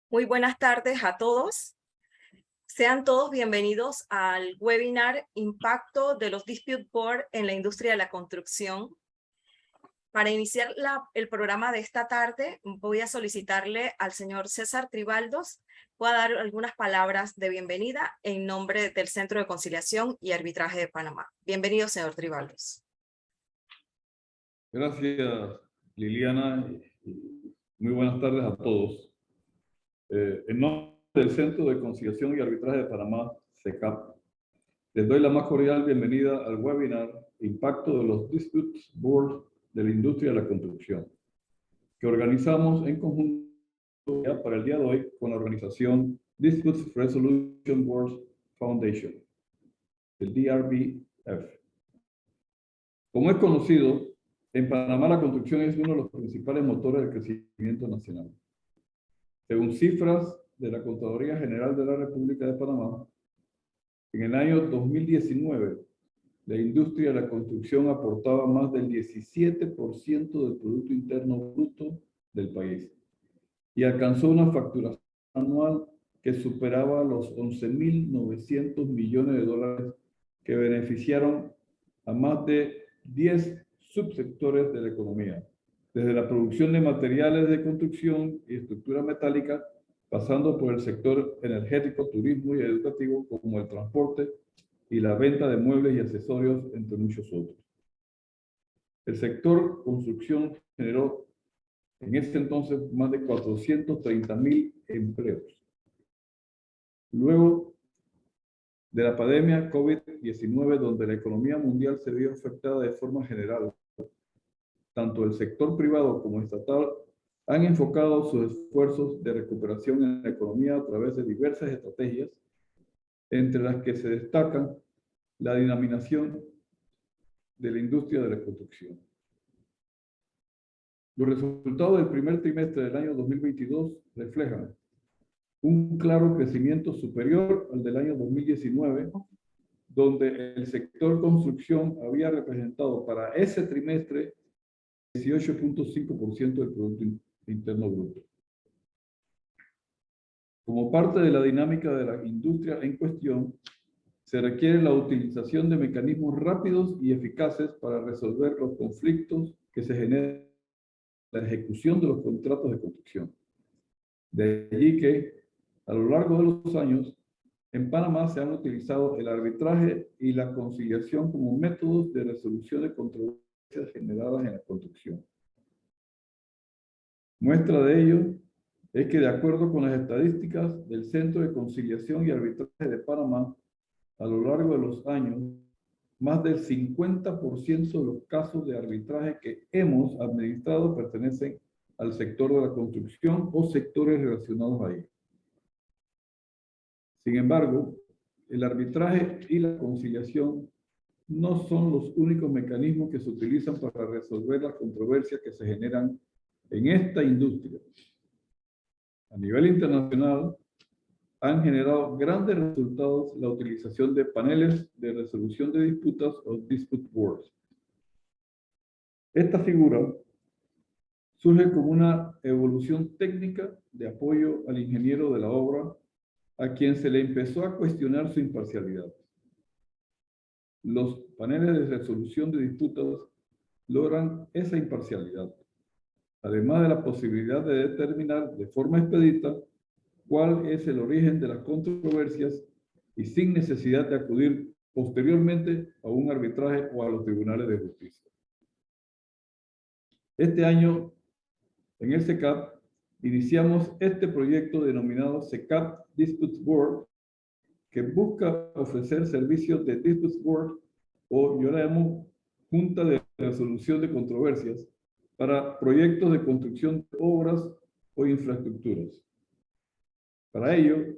Muy buenas tardes a todos. Sean todos bienvenidos al webinar Impacto de los Dispute Board en la industria de la construcción. Para iniciar el programa de esta tarde, voy a solicitarle al señor César Tribaldos pueda dar algunas palabras de bienvenida en nombre del Centro de Conciliación y Arbitraje de Panamá. Bienvenido, señor Tribaldos. Gracias, Liliana. Muy buenas tardes a todos. En nombre del Centro de Conciliación y Arbitraje de Panamá, CECAP, les doy la más cordial bienvenida al webinar Impacto de los Dispute Boards de la Industria de la Construcción, que organizamos en conjunto para el día de hoy con la organización Dispute Resolution Boards Foundation, el DRBF. Como es conocido, en Panamá la construcción es uno de los principales motores del crecimiento nacional. Según cifras de la Contraloría General de la República de Panamá, en el año 2019, la industria de la construcción aportaba más del 17% del Producto Interno Bruto del país y alcanzó una facturación anual que superaba los 11.900 millones de dólares que beneficiaron a más de 10 subsectores de la economía, desde la producción de materiales de construcción y estructura metálica, pasando por el sector energético, turismo y educativo, como el transporte y la venta de muebles y accesorios, entre muchos otros. El sector construcción generó en ese entonces más de 430.000 empleos. Luego de la pandemia COVID-19, donde la economía mundial se vio afectada de forma general, tanto el sector privado como estatal han enfocado sus esfuerzos de recuperación en la economía a través de diversas estrategias, entre las que se destacan la dinamización de la industria de la construcción. Los resultados del primer trimestre del año 2022 reflejan un claro crecimiento superior al del año 2019, donde el sector construcción había representado para ese trimestre 18.5% del Producto Interno Bruto. Como parte de la dinámica de la industria en cuestión, se requiere la utilización de mecanismos rápidos y eficaces para resolver los conflictos que se generan en la ejecución de los contratos de construcción. De allí que, a lo largo de los años, en Panamá se han utilizado el arbitraje y la conciliación como métodos de resolución de controversias generadas en la construcción. Muestra de ello es que, de acuerdo con las estadísticas del Centro de Conciliación y Arbitraje de Panamá, a lo largo de los años, más del 50% de los casos de arbitraje que hemos administrado pertenecen al sector de la construcción o sectores relacionados a ello. Sin embargo, el arbitraje y la conciliación no son los únicos mecanismos que se utilizan para resolver las controversias que se generan en esta industria. A nivel internacional, han generado grandes resultados la utilización de paneles de resolución de disputas o dispute boards. Esta figura surge como una evolución técnica de apoyo al ingeniero de la obra, a quien se le empezó a cuestionar su imparcialidad. Los paneles de resolución de disputas logran esa imparcialidad, además de la posibilidad de determinar de forma expedita cuál es el origen de las controversias y sin necesidad de acudir posteriormente a un arbitraje o a los tribunales de justicia. Este año, en el CECAP, iniciamos este proyecto denominado CECAP Dispute Board, que busca ofrecer servicios de Dispute Board, o yo la llamo Junta de Resolución de Controversias, para proyectos de construcción de obras o infraestructuras. Para ello,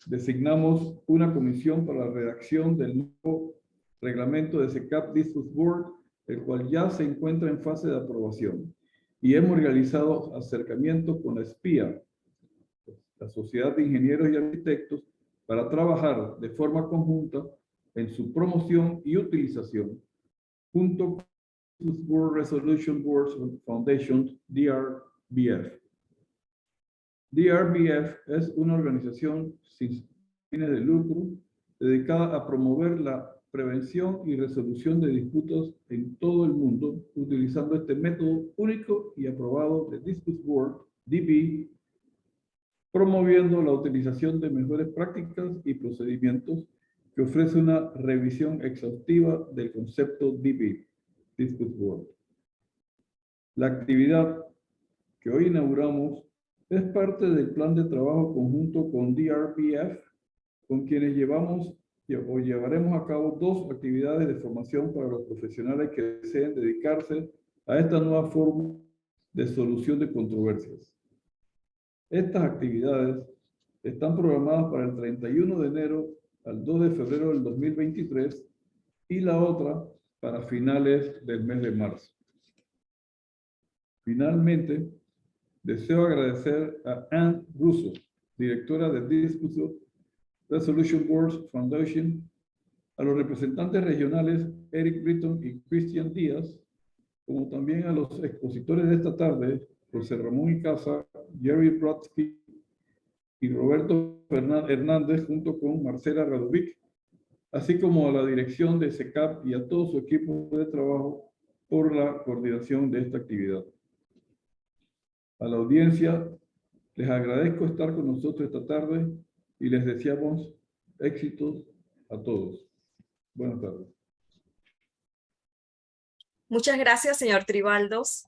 designamos una comisión para la redacción del nuevo reglamento de CECAP Dispute Board, el cual ya se encuentra en fase de aprobación. Y hemos realizado acercamientos con la SPIA, la Sociedad de Ingenieros y Arquitectos, para trabajar de forma conjunta en su promoción y utilización, junto con Dispute Board Resolution Boards Foundation, DRBF. DRBF es una organización sin fines de lucro dedicada a promover la prevención y resolución de disputas en todo el mundo, utilizando este método único y aprobado de Dispute Board, DB, promoviendo la utilización de mejores prácticas y procedimientos que ofrece una revisión exhaustiva del concepto DB, Dispute Board. La actividad que hoy inauguramos es parte del plan de trabajo conjunto con DRBF, con quienes llevaremos a cabo 2 actividades de formación para los profesionales que deseen dedicarse a esta nueva forma de solución de controversias. Estas actividades están programadas para el 31 de enero al 2 de febrero del 2023 y la otra para finales del mes de marzo. Finalmente, deseo agradecer a Anne Russo, directora de Dispute Resolution Board Foundation, a los representantes regionales Eric Britton y Christian Díaz, como también a los expositores de esta tarde, José Ramón Icaza, Jerry Brodsky y Roberto Hernández, junto con Marcela Radovic, así como a la dirección de SECAP y a todo su equipo de trabajo por la coordinación de esta actividad. A la audiencia, les agradezco estar con nosotros esta tarde y les deseamos éxitos a todos. Buenas tardes. Muchas gracias, señor Tribaldos.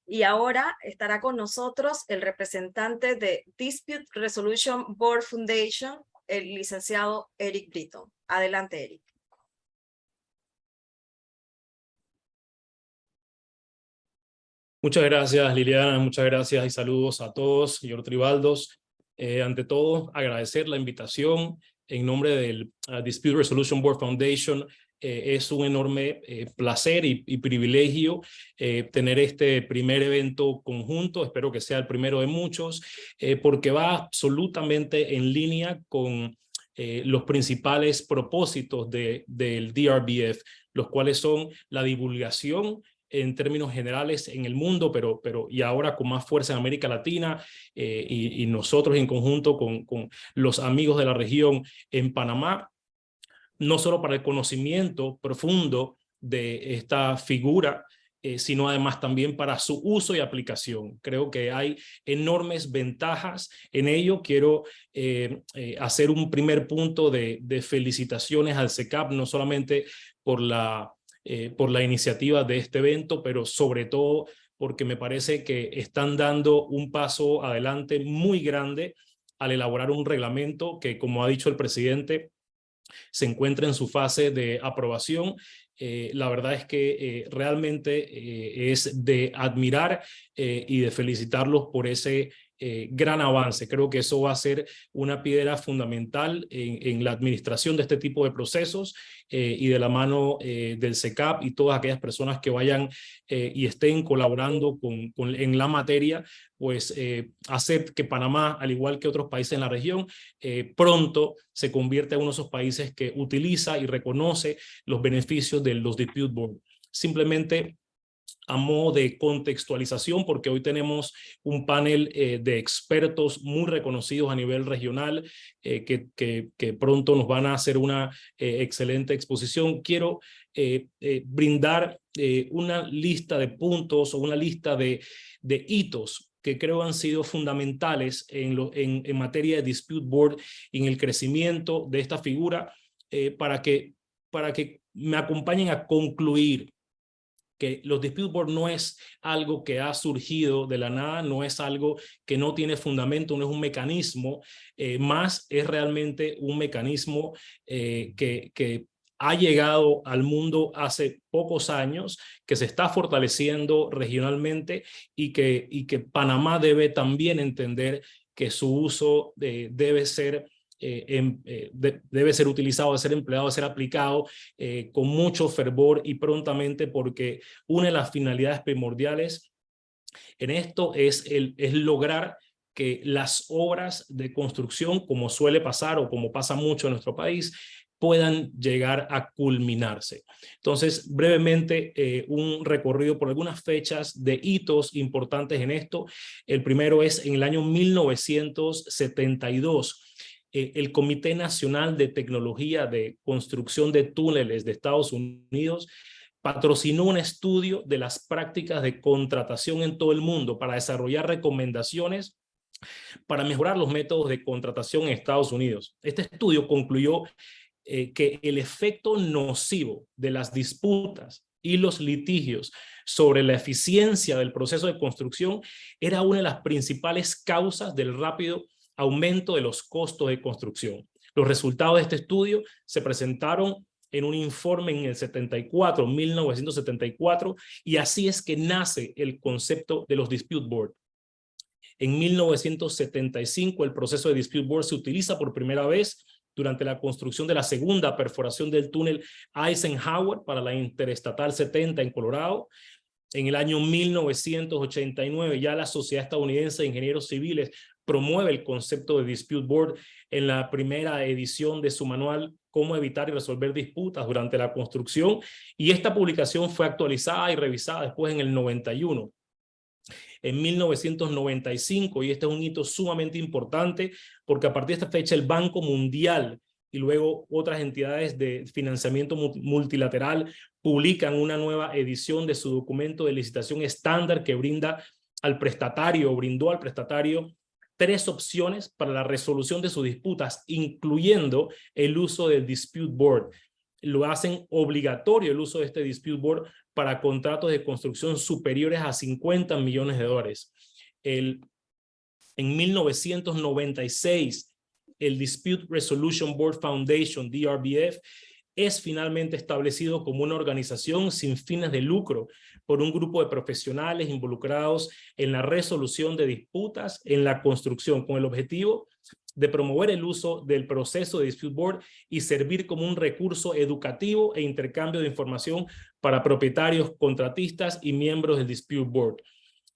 Y ahora estará con nosotros el representante de Dispute Resolution Board Foundation, el licenciado Eric Britton. Adelante, Eric. Muchas gracias, Liliana, muchas gracias y saludos a todos, señor Tribaldos. Ante todo, agradecer la invitación en nombre del Dispute Resolution Board Foundation. Es un enorme placer y privilegio tener este primer evento conjunto. Espero que sea el primero de muchos, porque va absolutamente en línea con los principales propósitos del DRBF, los cuales son la divulgación en términos generales en el mundo, pero y ahora con más fuerza en América Latina, y nosotros en conjunto con los amigos de la región en Panamá, no solo para el conocimiento profundo de esta figura, sino además también para su uso y aplicación. Creo que hay enormes ventajas en ello. Quiero hacer un primer punto de felicitaciones al SECAP, no solamente por la iniciativa de este evento, pero sobre todo porque me parece que están dando un paso adelante muy grande al elaborar un reglamento que, como ha dicho el presidente, se encuentra en su fase de aprobación. La verdad es que realmente es de admirar y de felicitarlos por ese gran avance. Creo que eso va a ser una piedra fundamental en la administración de este tipo de procesos, y de la mano del SECAP y todas aquellas personas que vayan y estén colaborando en la materia, pues hacer que Panamá, al igual que otros países en la región, pronto se convierta en uno de esos países que utiliza y reconoce los beneficios de los Dispute Board. Simplemente a modo de contextualización, porque hoy tenemos un panel de expertos muy reconocidos a nivel regional, que pronto nos van a hacer una excelente exposición. Quiero brindar una lista de puntos o una lista de hitos que creo han sido fundamentales en materia de Dispute Board y en el crecimiento de esta figura, para que me acompañen a concluir que los Dispute Board no es algo que ha surgido de la nada, no es algo que no tiene fundamento, no es un mecanismo, más es realmente un mecanismo que ha llegado al mundo hace pocos años, que se está fortaleciendo regionalmente y que Panamá debe también entender que su uso debe ser utilizado, debe ser empleado, debe ser aplicado con mucho fervor y prontamente, porque una de las finalidades primordiales en esto es lograr que las obras de construcción, como suele pasar o como pasa mucho en nuestro país, puedan llegar a culminarse. Entonces, brevemente, un recorrido por algunas fechas de hitos importantes en esto. El primero es en el año 1972. El Comité Nacional de Tecnología de Construcción de Túneles de Estados Unidos patrocinó un estudio de las prácticas de contratación en todo el mundo para desarrollar recomendaciones para mejorar los métodos de contratación en Estados Unidos. Este estudio concluyó que el efecto nocivo de las disputas y los litigios sobre la eficiencia del proceso de construcción era una de las principales causas del rápido aumento de los costos de construcción. Los resultados de este estudio se presentaron en un informe en el 1974, y así es que nace el concepto de los Dispute Board. En 1975, el proceso de Dispute Board se utiliza por primera vez durante la construcción de la segunda perforación del túnel Eisenhower para la Interestatal 70 en Colorado. En el año 1989, ya la Sociedad Estadounidense de Ingenieros Civiles promueve el concepto de Dispute Board en la primera edición de su manual Cómo evitar y resolver disputas durante la construcción, y esta publicación fue actualizada y revisada después en el 91. En 1995, y este es un hito sumamente importante, porque a partir de esta fecha el Banco Mundial y luego otras entidades de financiamiento multilateral publican una nueva edición de su documento de licitación estándar que brindó al prestatario 3 opciones para la resolución de sus disputas, incluyendo el uso del Dispute Board. Lo hacen obligatorio el uso de este Dispute Board para contratos de construcción superiores a $50 millones. En 1996, el Dispute Resolution Board Foundation, DRBF, es finalmente establecido como una organización sin fines de lucro por un grupo de profesionales involucrados en la resolución de disputas en la construcción, con el objetivo de promover el uso del proceso de Dispute Board y servir como un recurso educativo e intercambio de información para propietarios, contratistas y miembros del Dispute Board.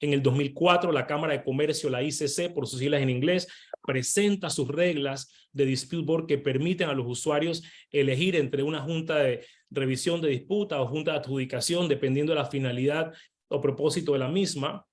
En el 2004, la Cámara de Comercio, la ICC, por sus siglas en inglés, presenta sus reglas de Dispute Board que permiten a los usuarios elegir entre una junta de revisión de disputa o junta de adjudicación, dependiendo de la finalidad o propósito de la misma.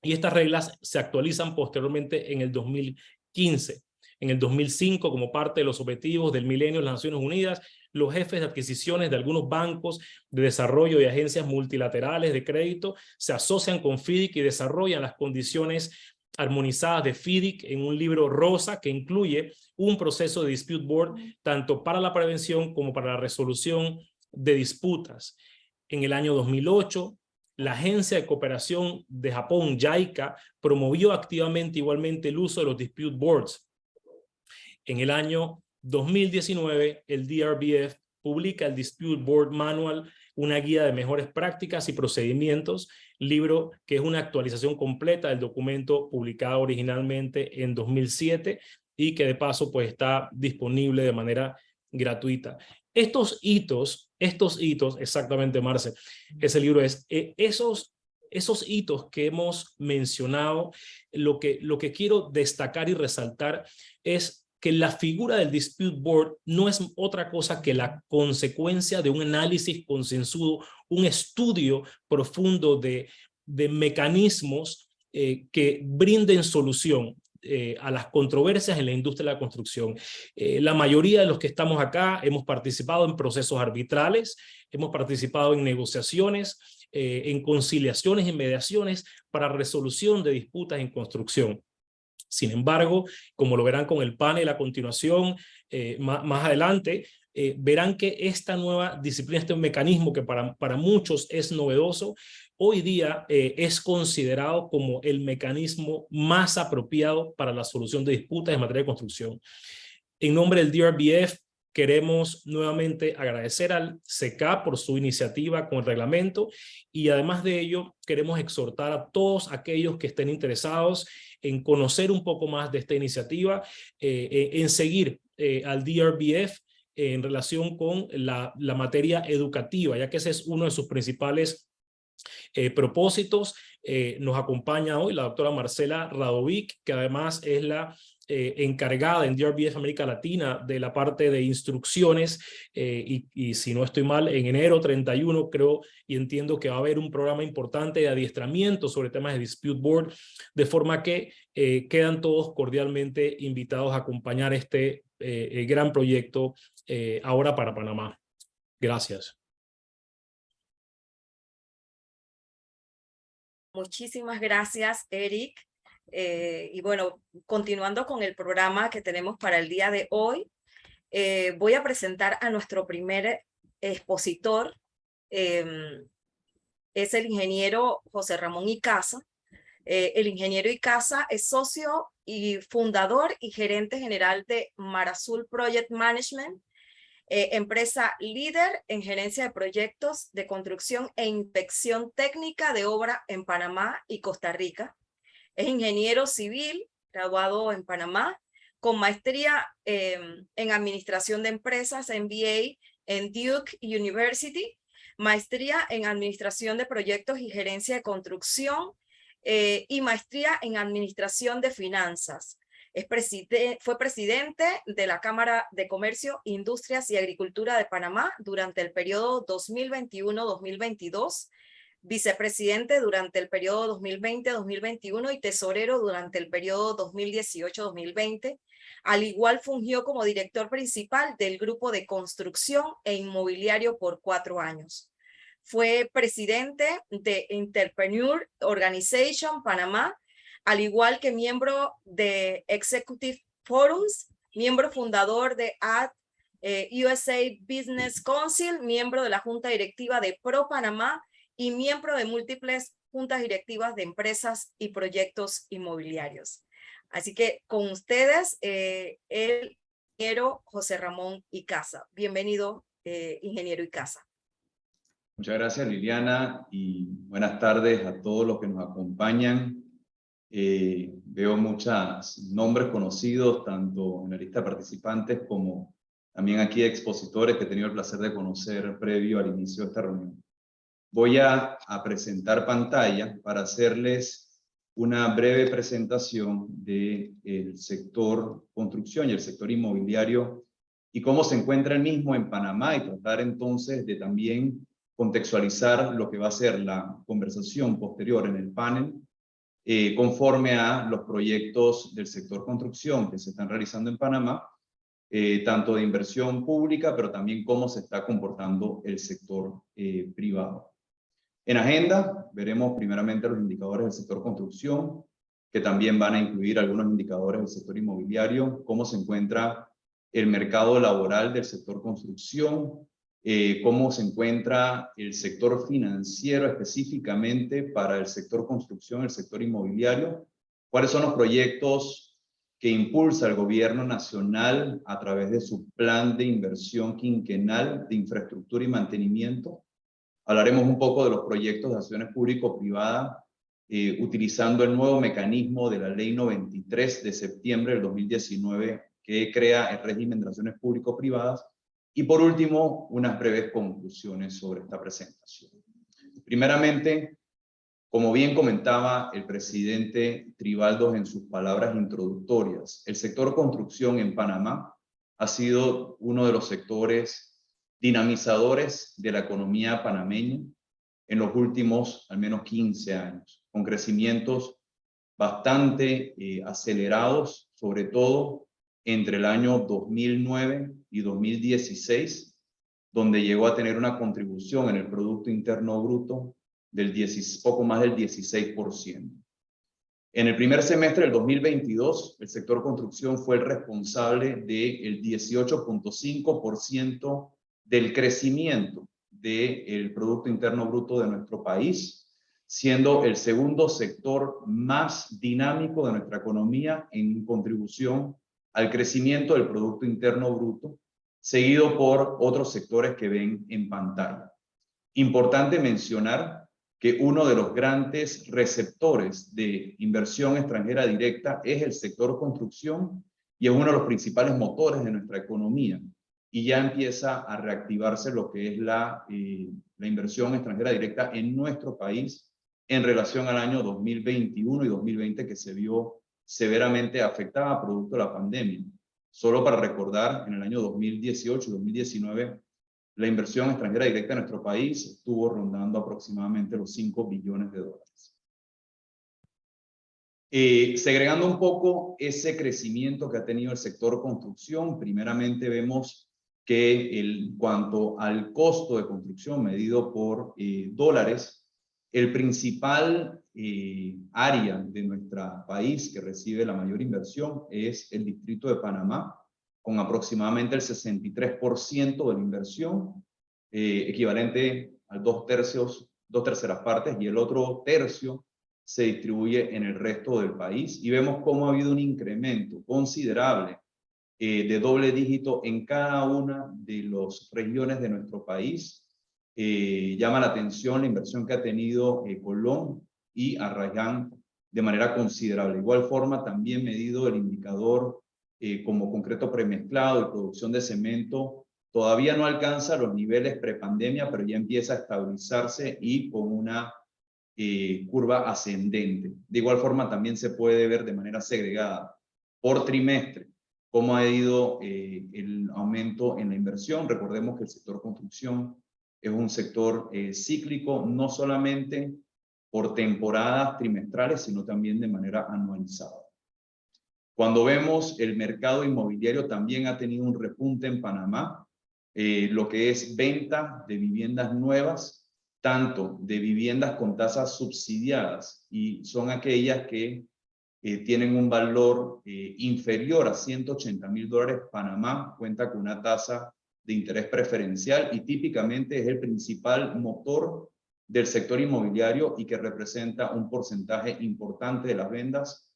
Y estas reglas se actualizan posteriormente en el 2015. En el 2005, como parte de los objetivos del milenio de las Naciones Unidas, los jefes de adquisiciones de algunos bancos de desarrollo y agencias multilaterales de crédito se asocian con FIDIC y desarrollan las condiciones armonizadas de FIDIC en un libro rosa que incluye un proceso de Dispute Board tanto para la prevención como para la resolución de disputas. En el año 2008, la Agencia de Cooperación de Japón, JICA, promovió activamente igualmente el uso de los Dispute Boards. En el año 2019, el DRBF publica el Dispute Board Manual, una guía de mejores prácticas y procedimientos, libro que es una actualización completa del documento publicado originalmente en 2007 y que de paso pues está disponible de manera gratuita. Estos hitos, exactamente, Marce, ese libro es, esos hitos que hemos mencionado, lo que quiero destacar y resaltar es que la figura del Dispute Board no es otra cosa que la consecuencia de un análisis consensuado, un estudio profundo de mecanismos que brinden solución a las controversias en la industria de la construcción. La mayoría de los que estamos acá hemos participado en procesos arbitrales, hemos participado en negociaciones, en conciliaciones y mediaciones para resolución de disputas en construcción. Sin embargo, como lo verán con el panel a continuación, más adelante, verán que esta nueva disciplina, este mecanismo que para muchos es novedoso, hoy día es considerado como el mecanismo más apropiado para la solución de disputas en materia de construcción. En nombre del DRBF, queremos nuevamente agradecer al CECAP por su iniciativa con el reglamento, y además de ello queremos exhortar a todos aquellos que estén interesados en conocer un poco más de esta iniciativa, en seguir al DRBF en relación con la materia educativa, ya que ese es uno de sus principales propósitos. Nos acompaña hoy la doctora Marcela Radovic, que además es la encargada en DRBF América Latina de la parte de instrucciones y si no estoy mal, en enero 31 creo y entiendo que va a haber un programa importante de adiestramiento sobre temas de Dispute Board, de forma que quedan todos cordialmente invitados a acompañar este gran proyecto ahora para Panamá. Gracias. Muchísimas gracias, Eric. Y bueno, continuando con el programa que tenemos para el día de hoy, voy a presentar a nuestro primer expositor. Es el ingeniero José Ramón Icaza. El ingeniero Icaza es socio y fundador y gerente general de Mar Azul Project Management, empresa líder en gerencia de proyectos de construcción e inspección técnica de obra en Panamá y Costa Rica. Es ingeniero civil, graduado en Panamá, con maestría en administración de empresas, MBA en Duke University, maestría en administración de proyectos y gerencia de construcción y maestría en administración de finanzas. Fue presidente de la Cámara de Comercio, Industrias y Agricultura de Panamá durante el periodo 2021-2022, vicepresidente durante el periodo 2020-2021 y tesorero durante el periodo 2018-2020. Al igual fungió como director principal del Grupo de Construcción e Inmobiliario por 4 años. Fue presidente de Entrepreneur Organization Panamá, al igual que miembro de Executive Forums, miembro fundador de USA Business Council, miembro de la Junta Directiva de Pro Panamá y miembro de múltiples juntas directivas de empresas y proyectos inmobiliarios. Así que con ustedes, el ingeniero José Ramón Icaza. Bienvenido, ingeniero Icaza. Muchas gracias, Liliana, y buenas tardes a todos los que nos acompañan. Veo muchos nombres conocidos, tanto en la lista de participantes como también aquí de expositores que he tenido el placer de conocer previo al inicio de esta reunión. Voy a presentar pantalla para hacerles una breve presentación del sector construcción y el sector inmobiliario y cómo se encuentra el mismo en Panamá y tratar entonces de también contextualizar lo que va a ser la conversación posterior en el panel conforme a los proyectos del sector construcción que se están realizando en Panamá, tanto de inversión pública, pero también cómo se está comportando el sector privado. En agenda veremos primeramente los indicadores del sector construcción, que también van a incluir algunos indicadores del sector inmobiliario, cómo se encuentra el mercado laboral del sector construcción, cómo se encuentra el sector financiero específicamente para el sector construcción, el sector inmobiliario, cuáles son los proyectos que impulsa el gobierno nacional a través de su plan de inversión quinquenal de infraestructura y mantenimiento. Hablaremos un poco de los proyectos de acciones público-privadas utilizando el nuevo mecanismo de la Ley 93 de septiembre del 2019 que crea el régimen de relaciones público-privadas. Y por último, unas breves conclusiones sobre esta presentación. Primeramente, como bien comentaba el presidente Tribaldos en sus palabras introductorias, el sector construcción en Panamá ha sido uno de los sectores dinamizadores de la economía panameña en los últimos al menos 15 años, con crecimientos bastante acelerados, sobre todo entre el año 2009 y 2016, donde llegó a tener una contribución en el Producto Interno Bruto del poco más del 16%. En el primer semestre del 2022, el sector construcción fue el responsable del 18.5% del crecimiento del Producto Interno Bruto de nuestro país, siendo el segundo sector más dinámico de nuestra economía en contribución al crecimiento del Producto Interno Bruto, seguido por otros sectores que ven en pantalla. Importante mencionar que uno de los grandes receptores de inversión extranjera directa es el sector construcción y es uno de los principales motores de nuestra economía. Y ya empieza a reactivarse lo que es la inversión extranjera directa en nuestro país en relación al año 2021 y 2020 que se vio severamente afectada producto de la pandemia. Solo para recordar, en el año 2018 y 2019, la inversión extranjera directa en nuestro país estuvo rondando aproximadamente los 5 billones de dólares. Segregando un poco ese crecimiento que ha tenido el sector construcción, primeramente vemos que en cuanto al costo de construcción medido por dólares, el principal área de nuestro país que recibe la mayor inversión es el Distrito de Panamá, con aproximadamente el 63% de la inversión, equivalente a dos terceras partes, y el otro tercio se distribuye en el resto del país. Y vemos cómo ha habido un incremento considerable de doble dígito en cada una de las regiones de nuestro país. Llama la atención la inversión que ha tenido Colón y Arrayán de manera considerable. De igual forma, también medido el indicador como concreto premezclado y producción de cemento, todavía no alcanza los niveles prepandemia, pero ya empieza a estabilizarse y con una curva ascendente. De igual forma, también se puede ver de manera segregada por trimestre cómo ha ido el aumento en la inversión. Recordemos que el sector construcción es un sector cíclico, no solamente por temporadas trimestrales, sino también de manera anualizada. Cuando vemos el mercado inmobiliario, también ha tenido un repunte en Panamá, lo que es venta de viviendas nuevas, tanto de viviendas con tasas subsidiadas, y son aquellas que tienen un valor inferior a $180,000. Panamá cuenta con una tasa de interés preferencial y típicamente es el principal motor del sector inmobiliario y que representa un porcentaje importante de las ventas,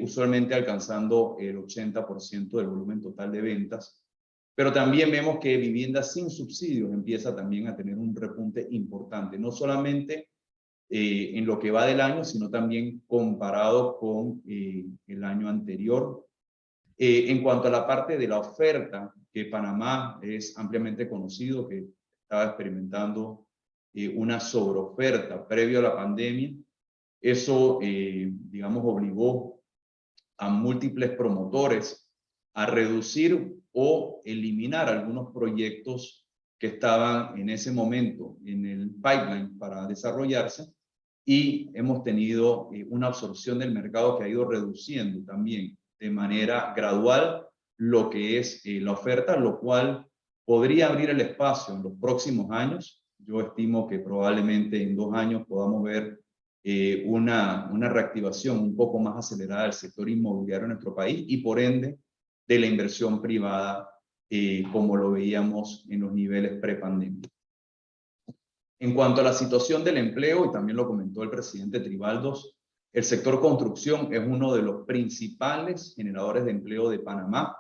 usualmente alcanzando el 80% del volumen total de ventas. Pero también vemos que viviendas sin subsidios empieza también a tener un repunte importante, no solamente en lo que va del año, sino también comparado con el año anterior. En cuanto a la parte de la oferta, que Panamá es ampliamente conocido, que estaba experimentando una sobreoferta previo a la pandemia, eso, digamos, obligó a múltiples promotores a reducir o eliminar algunos proyectos que estaban en ese momento en el pipeline para desarrollarse, y hemos tenido una absorción del mercado que ha ido reduciendo también de manera gradual lo que es la oferta, lo cual podría abrir el espacio en los próximos años. Yo estimo que probablemente en 2 años podamos ver una reactivación un poco más acelerada del sector inmobiliario en nuestro país y por ende de la inversión privada, como lo veíamos en los niveles prepandemia. En cuanto a la situación del empleo, y también lo comentó el presidente Tribaldos, el sector construcción es uno de los principales generadores de empleo de Panamá,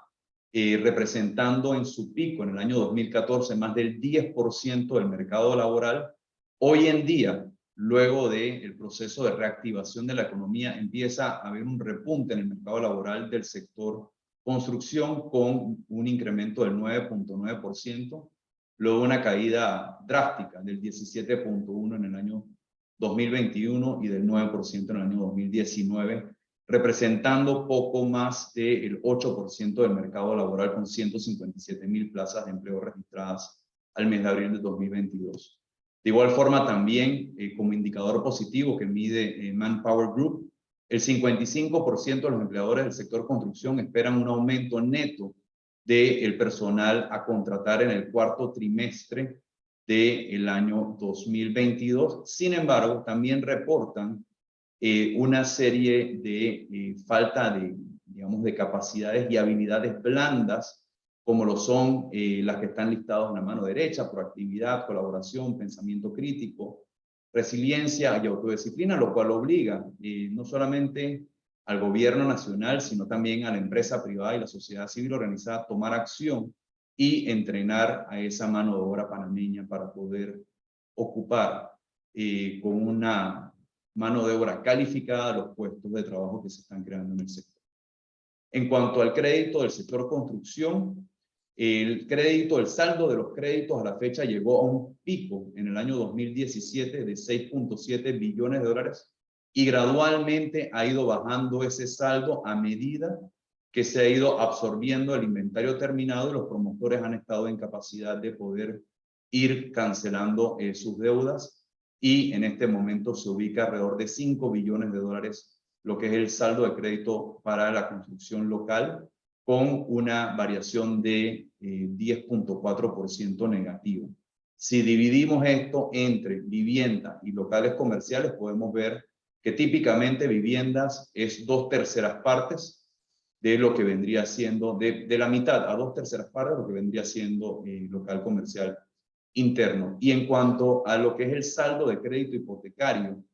representando en su pico en el año 2014 más del 10% del mercado laboral. Hoy en día, luego del proceso de reactivación de la economía, empieza a haber un repunte en el mercado laboral del sector construcción con un incremento del 9.9%, luego una caída drástica del 17.1% en el año 2021 y del 9% en el año 2019, representando poco más del 8% del mercado laboral, con 157,000 plazas de empleo registradas al mes de abril de 2022. De igual forma, también como indicador positivo que mide Manpower Group, el 55% de los empleadores del sector construcción esperan un aumento neto del personal a contratar en el cuarto trimestre del año 2022. Sin embargo, también reportan una serie de falta de, digamos, de capacidades y habilidades blandas, como lo son las que están listadas en la mano derecha: proactividad, colaboración, pensamiento crítico, resiliencia y autodisciplina, lo cual obliga no solamente al gobierno nacional, sino también a la empresa privada y la sociedad civil organizada a tomar acción y entrenar a esa mano de obra panameña para poder ocupar con una mano de obra calificada los puestos de trabajo que se están creando en el sector. En cuanto al crédito del sector construcción, el saldo de los créditos a la fecha llegó a un pico en el año 2017 de $6.7 billones, y gradualmente ha ido bajando ese saldo a medida que se ha ido absorbiendo el inventario terminado y los promotores han estado en capacidad de poder ir cancelando sus deudas, y en este momento se ubica alrededor de 5 billones de dólares lo que es el saldo de crédito para la construcción local, con una variación de 10.4% negativo. Si dividimos esto entre vivienda y locales comerciales, podemos ver que típicamente viviendas es 2/3 partes de lo que vendría siendo, de la mitad a 2/3 partes de lo que vendría siendo local comercial interno. Y en cuanto a lo que es el saldo de crédito hipotecario,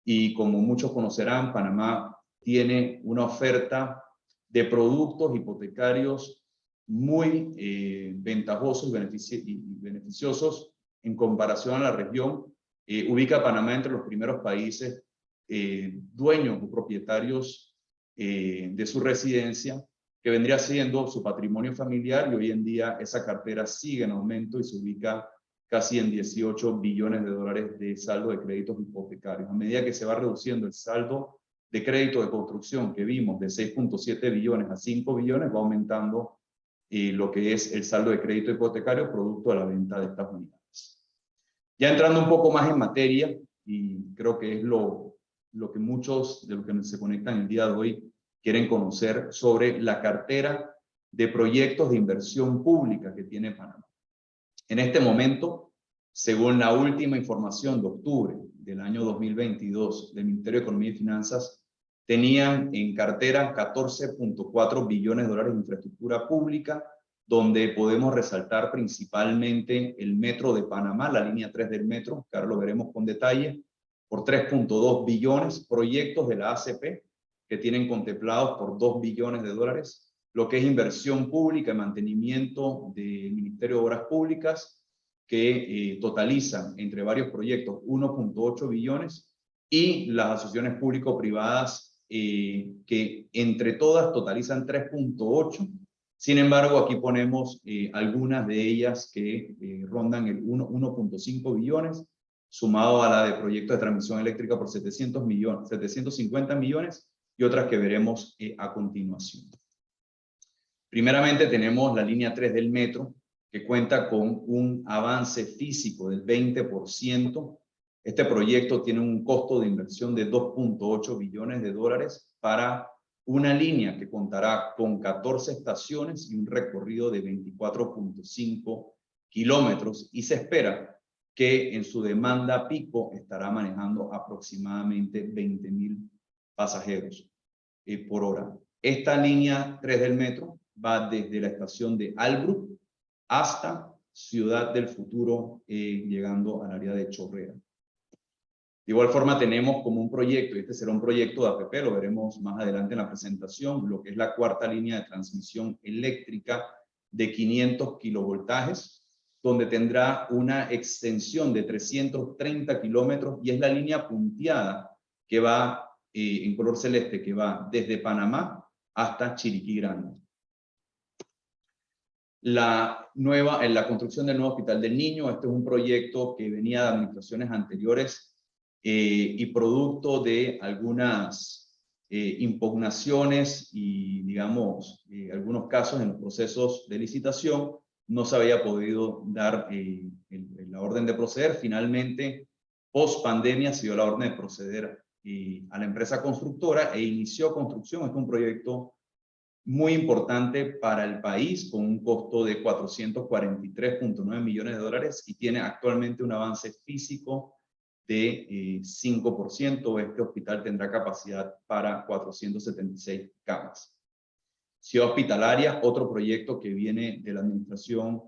y como muchos conocerán, Panamá tiene una oferta de productos hipotecarios muy ventajosos y beneficiosos en comparación a la región. Ubica a Panamá entre los primeros países dueños o propietarios de su residencia, que vendría siendo su patrimonio familiar, y hoy en día esa cartera sigue en aumento y se ubica casi en 18 billones de dólares de saldo de créditos hipotecarios. A medida que se va reduciendo el saldo de crédito de construcción que vimos de 6.7 billones a 5 billones, va aumentando lo que es el saldo de crédito hipotecario producto de la venta de estas unidades. Ya entrando un poco más en materia, y creo que es lo que muchos de los que se conectan el día de hoy quieren conocer sobre la cartera de proyectos de inversión pública que tiene Panamá. En este momento, según la última información de octubre del año 2022 del Ministerio de Economía y Finanzas, tenían en cartera 14.4 billones de dólares de infraestructura pública, donde podemos resaltar principalmente el Metro de Panamá, la línea 3 del metro, que ahora lo veremos con detalle, por 3.2 billones, proyectos de la ACP que tienen contemplados por 2 billones de dólares, lo que es inversión pública y mantenimiento del Ministerio de Obras Públicas, que totalizan entre varios proyectos 1.8 billones, y las asociaciones público-privadas que entre todas totalizan 3.8. Sin embargo, aquí ponemos algunas de ellas que rondan el 1.5 billones, sumado a la de proyectos de transmisión eléctrica por 750 millones, y otras que veremos a continuación. Primeramente tenemos la línea 3 del metro, que cuenta con un avance físico del 20%. Este proyecto tiene un costo de inversión de 2.8 billones de dólares para una línea que contará con 14 estaciones y un recorrido de 24.5 kilómetros, y se espera que en su demanda pico estará manejando aproximadamente 20.000 pasajeros por hora. Esta línea 3 del metro va desde la estación de Albrook hasta Ciudad del Futuro, llegando al área de Chorrera. De igual forma tenemos como un proyecto, y este será un proyecto de APP, lo veremos más adelante en la presentación, lo que es la cuarta línea de transmisión eléctrica de 500 kilovoltajes, donde tendrá una extensión de 330 kilómetros, y es la línea punteada que va en color celeste, que va desde Panamá hasta Chiriquí Grande. La construcción del nuevo Hospital del Niño, este es un proyecto que venía de administraciones anteriores y producto de algunas impugnaciones y, digamos, algunos casos en los procesos de licitación, no se había podido dar la orden de proceder. Finalmente, post pandemia, se dio la orden de proceder a la empresa constructora e inició construcción. Es un proyecto muy importante para el país, con un costo de 443.9 millones de dólares, y tiene actualmente un avance físico de 5%. Este hospital tendrá capacidad para 476 camas. Ciudad Hospitalaria, otro proyecto que viene de la administración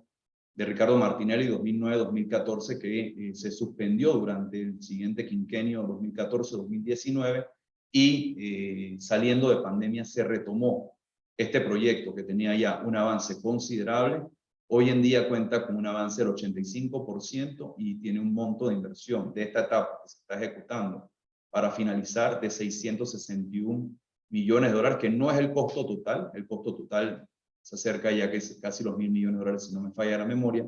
de Ricardo Martinelli 2009-2014, que se suspendió durante el siguiente quinquenio 2014-2019, y saliendo de pandemia se retomó este proyecto, que tenía ya un avance considerable. Hoy en día cuenta con un avance del 85% y tiene un monto de inversión de esta etapa que se está ejecutando para finalizar de 661 millones de dólares, que no es el costo total. El costo total se acerca ya que es casi los 1.000 millones de dólares, si no me falla la memoria.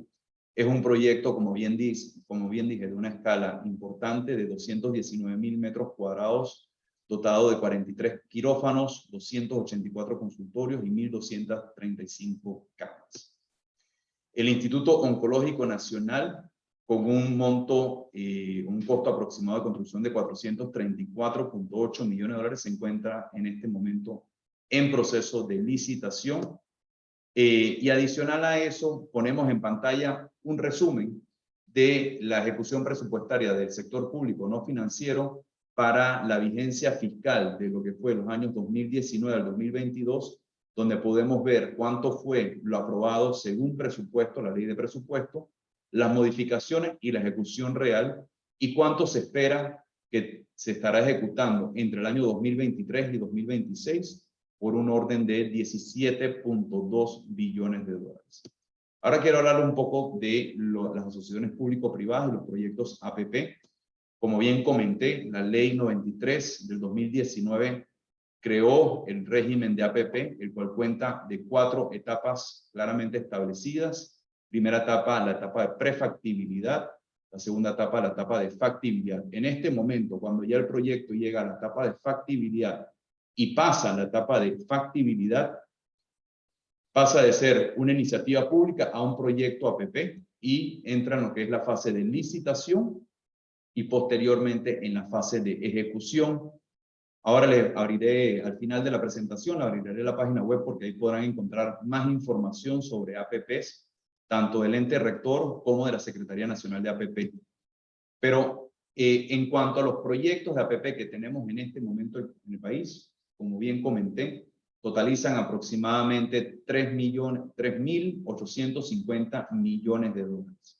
Es un proyecto, como bien dije, de una escala importante, de 219.000 metros cuadrados dotado de 43 quirófanos, 284 consultorios y 1.235 camas. El Instituto Oncológico Nacional, con un monto, un costo aproximado de construcción de $434.8 millones, se encuentra en este momento en proceso de licitación. Y adicional a eso, ponemos en pantalla un resumen de la ejecución presupuestaria del sector público no financiero para la vigencia fiscal de lo que fue los años 2019 al 2022, donde podemos ver cuánto fue lo aprobado según presupuesto, la ley de presupuesto, las modificaciones y la ejecución real, y cuánto se espera que se estará ejecutando entre el año 2023 y 2026 por un orden de $17.2 billones. Ahora quiero hablar un poco de las asociaciones público-privadas y los proyectos APP. Como bien comenté, la ley 93 del 2019 creó el régimen de APP, el cual cuenta de 4 etapas claramente establecidas. Primera etapa, la etapa de prefactibilidad. La segunda etapa, la etapa de factibilidad. En este momento, cuando ya el proyecto llega a la etapa de factibilidad y pasa a la etapa de factibilidad, pasa de ser una iniciativa pública a un proyecto APP y entra en lo que es la fase de licitación y posteriormente en la fase de ejecución. Ahora le abriré, al final de la presentación, le abriré la página web porque ahí podrán encontrar más información sobre APPs, tanto del ente rector como de la Secretaría Nacional de APP. Pero en cuanto a los proyectos de APP que tenemos en este momento en el país, como bien comenté, totalizan aproximadamente 3.850 millones de dólares.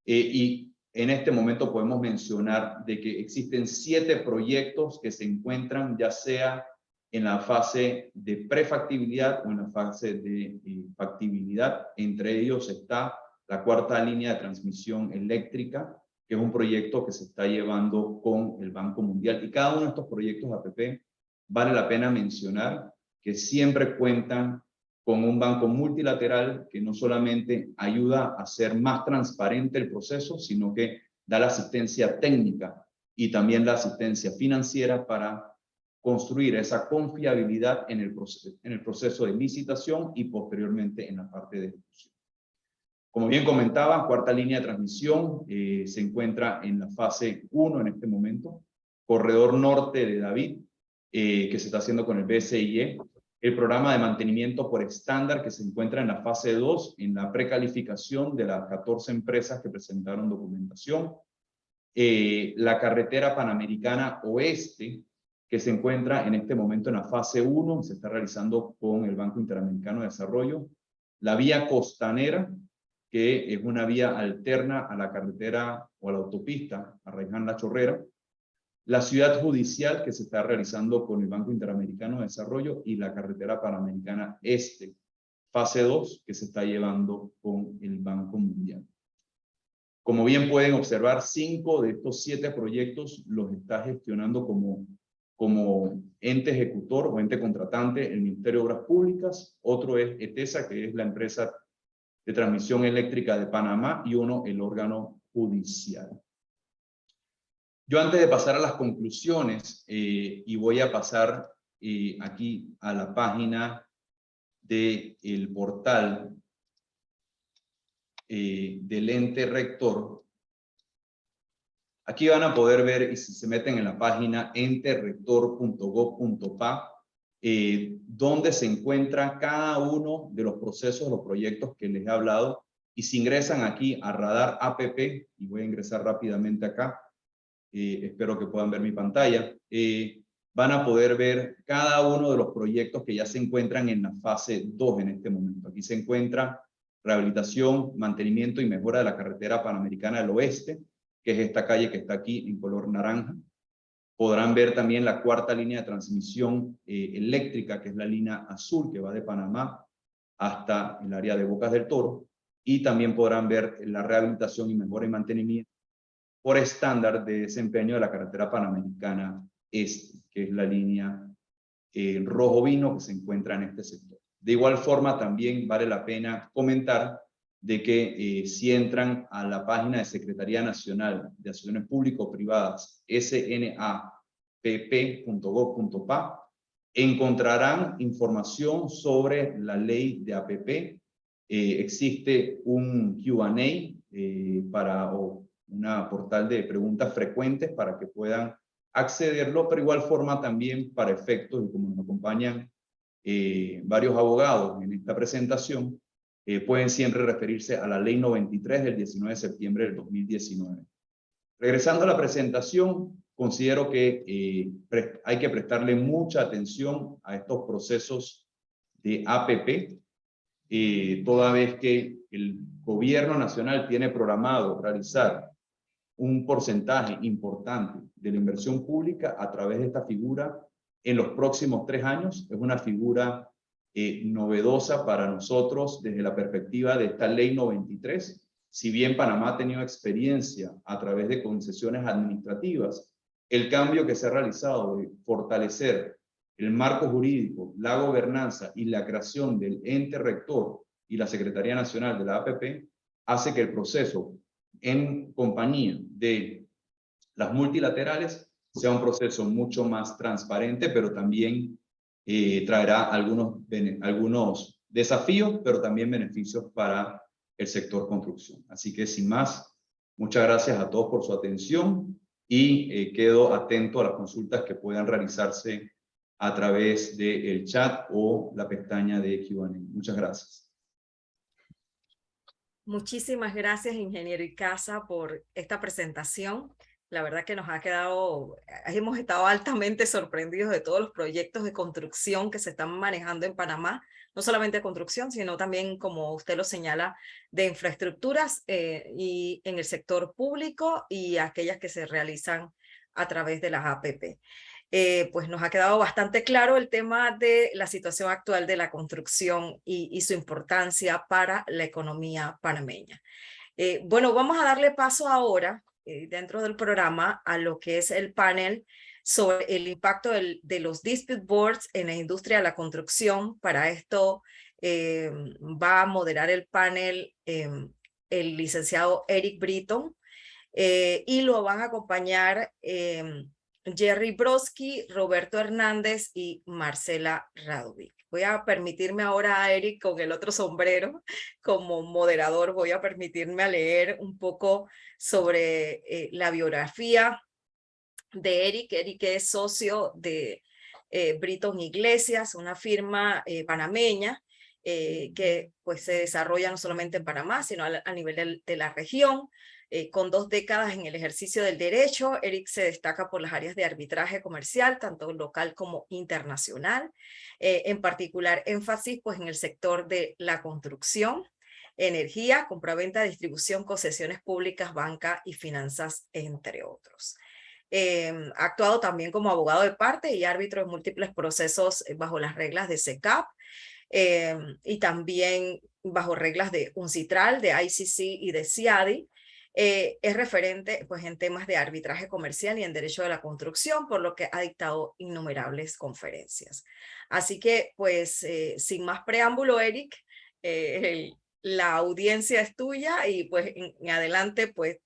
Y en este momento podemos mencionar de que existen 7 proyectos que se encuentran ya sea en la fase de prefactibilidad o en la fase de factibilidad. Entre ellos está la 4ª línea de transmisión eléctrica, que es un proyecto que se está llevando con el Banco Mundial. Y cada uno de estos proyectos de APP vale la pena mencionar que siempre cuentan con un banco multilateral que no solamente ayuda a hacer más transparente el proceso, sino que da la asistencia técnica y también la asistencia financiera para construir esa confiabilidad en el proceso de licitación y posteriormente en la parte de ejecución. Como bien comentaba, 4ª línea de transmisión se encuentra en la fase 1 en este momento. Corredor Norte de David, que se está haciendo con el BCIE. El programa de mantenimiento por estándar, que se encuentra en la fase 2, en la precalificación de las 14 empresas que presentaron documentación. La carretera panamericana oeste, que se encuentra en este momento en la fase 1, se está realizando con el Banco Interamericano de Desarrollo. La vía costanera, que es una vía alterna a la carretera o a la autopista Arraiján-La Chorrera. La ciudad judicial, que se está realizando con el Banco Interamericano de Desarrollo, y la carretera panamericana este, fase 2, que se está llevando con el Banco Mundial. Como bien pueden observar, 5 de estos 7 proyectos los está gestionando como ente ejecutor o ente contratante el Ministerio de Obras Públicas. Otro es ETESA, que es la empresa de transmisión eléctrica de Panamá, y uno el órgano judicial. Yo antes de pasar a las conclusiones, y voy a pasar aquí a la página del portal del ente rector. Aquí van a poder ver, y si se meten en la página enterector.gov.pa, donde se encuentra cada uno de los procesos, los proyectos que les he hablado. Y si ingresan aquí a Radar APP, y voy a ingresar rápidamente acá, espero que puedan ver mi pantalla, van a poder ver cada uno de los proyectos que ya se encuentran en la fase 2 en este momento. Aquí se encuentra rehabilitación, mantenimiento y mejora de la carretera panamericana del oeste, que es esta calle que está aquí en color naranja. Podrán ver también la 4ª línea de transmisión eléctrica, que es la línea azul, que va de Panamá hasta el área de Bocas del Toro. Y también podrán ver la rehabilitación y mejora y mantenimiento por estándar de desempeño de la carretera panamericana este, que es la línea rojo vino que se encuentra en este sector. De igual forma, también vale la pena comentar de que si entran a la página de Secretaría Nacional de Asociaciones Público-Privadas, SNA, pp.gov.pa, encontrarán información sobre la ley de APP. Existe un Q&A o una portal de preguntas frecuentes para que puedan accederlo, pero igual forma también para efectos, y como nos acompañan varios abogados en esta presentación, pueden siempre referirse a la Ley 93 del 19 de septiembre del 2019. Regresando a la presentación, considero que hay que prestarle mucha atención a estos procesos de APP, toda vez que el gobierno nacional tiene programado realizar un porcentaje importante de la inversión pública a través de esta figura en los próximos 3 años. Es una figura novedosa para nosotros desde la perspectiva de esta Ley 93. Si bien Panamá ha tenido experiencia a través de concesiones administrativas, el cambio que se ha realizado de fortalecer el marco jurídico, la gobernanza y la creación del ente rector y la Secretaría Nacional de la APP hace que el proceso en compañía de las multilaterales sea un proceso mucho más transparente, pero también traerá algunos desafíos, pero también beneficios para el sector construcción. Así que sin más, muchas gracias a todos por su atención y quedo atento a las consultas que puedan realizarse a través del chat o la pestaña de Q&A. Muchas gracias. Muchísimas gracias, ingeniero Icaza, por esta presentación. La verdad que nos ha quedado, hemos estado altamente sorprendidos de todos los proyectos de construcción que se están manejando en Panamá, no solamente de construcción, sino también, como usted lo señala, de infraestructuras y en el sector público y aquellas que se realizan a través de las APP. Pues nos ha quedado bastante claro el tema de la situación actual de la construcción y su importancia para la economía panameña. Bueno, vamos a darle paso ahora dentro del programa a lo que es el panel sobre el impacto de los dispute boards en la industria de la construcción. Para esto va a moderar el panel el licenciado Eric Britton y lo van a acompañar Jerry Brodsky, Roberto Hernández y Marcela Radovic. Voy a permitirme ahora a Eric con el otro sombrero como moderador, voy a permitirme a leer un poco sobre la biografía de Eric. Eric es socio de Britton Iglesias, una firma panameña que pues se desarrolla no solamente en Panamá, sino a nivel de la región. Con 2 décadas en el ejercicio del derecho, Eric se destaca por las áreas de arbitraje comercial, tanto local como internacional, en particular énfasis pues, en el sector de la construcción, energía, compraventa, distribución, concesiones públicas, banca y finanzas, entre otros. Ha actuado también como abogado de parte y árbitro en múltiples procesos bajo las reglas de SECAP, y también bajo reglas de UNCITRAL, de ICC y de CIADI. Es referente pues, en temas de arbitraje comercial y en derecho de la construcción, por lo que ha dictado innumerables conferencias. Así que, pues, sin más preámbulo, Eric, la audiencia es tuya y pues en adelante pues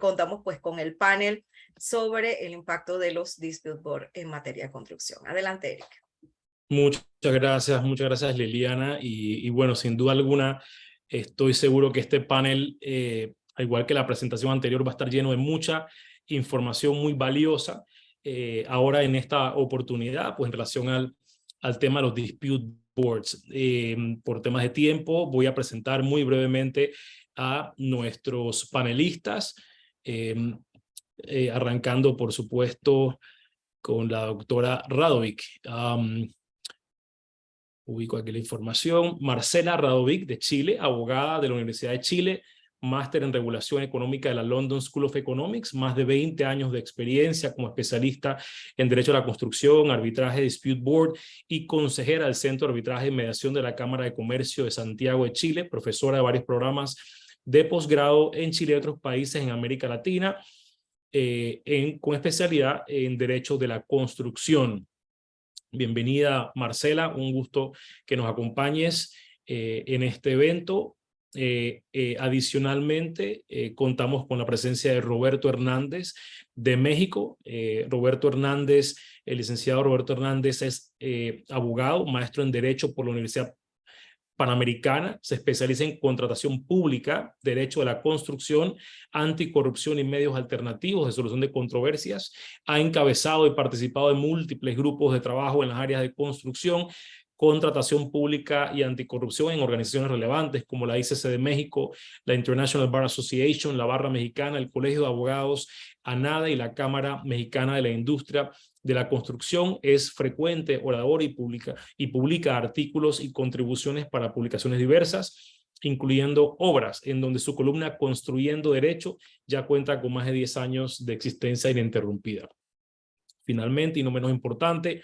contamos pues con el panel sobre el impacto de los dispute board en materia de construcción. Adelante, Eric. Muchas gracias Liliana y bueno, sin duda alguna estoy seguro que este panel, al igual que la presentación anterior, va a estar lleno de mucha información muy valiosa. Ahora en esta oportunidad, pues en relación al tema de los dispute boards. Por temas de tiempo, voy a presentar muy brevemente a nuestros panelistas, arrancando, por supuesto, con la doctora Radovic. Ubico aquí la información. Marcela Radovic, de Chile, abogada de la Universidad de Chile, máster en regulación económica de la London School of Economics, más de 20 años de experiencia como especialista en derecho a la construcción, arbitraje, dispute board y consejera del Centro de Arbitraje y Mediación de la Cámara de Comercio de Santiago de Chile, profesora de varios programas de posgrado en Chile y otros países en América Latina, con especialidad en derecho de la construcción. Bienvenida, Marcela, un gusto que nos acompañes en este evento. Adicionalmente, contamos con la presencia de Roberto Hernández de México. Roberto Hernández, el licenciado Roberto Hernández es abogado, maestro en Derecho por la Universidad Panamericana, se especializa en contratación pública, derecho de la construcción, anticorrupción y medios alternativos de solución de controversias. Ha encabezado y participado en múltiples grupos de trabajo en las áreas de construcción, contratación pública y anticorrupción en organizaciones relevantes como la ICC de México, la International Bar Association, la Barra Mexicana, el Colegio de Abogados, ANADA y la Cámara Mexicana de la Industria de la Construcción. Es frecuente orador y publica artículos y contribuciones para publicaciones diversas, incluyendo obras en donde su columna Construyendo Derecho ya cuenta con más de 10 años de existencia ininterrumpida. Finalmente, y no menos importante,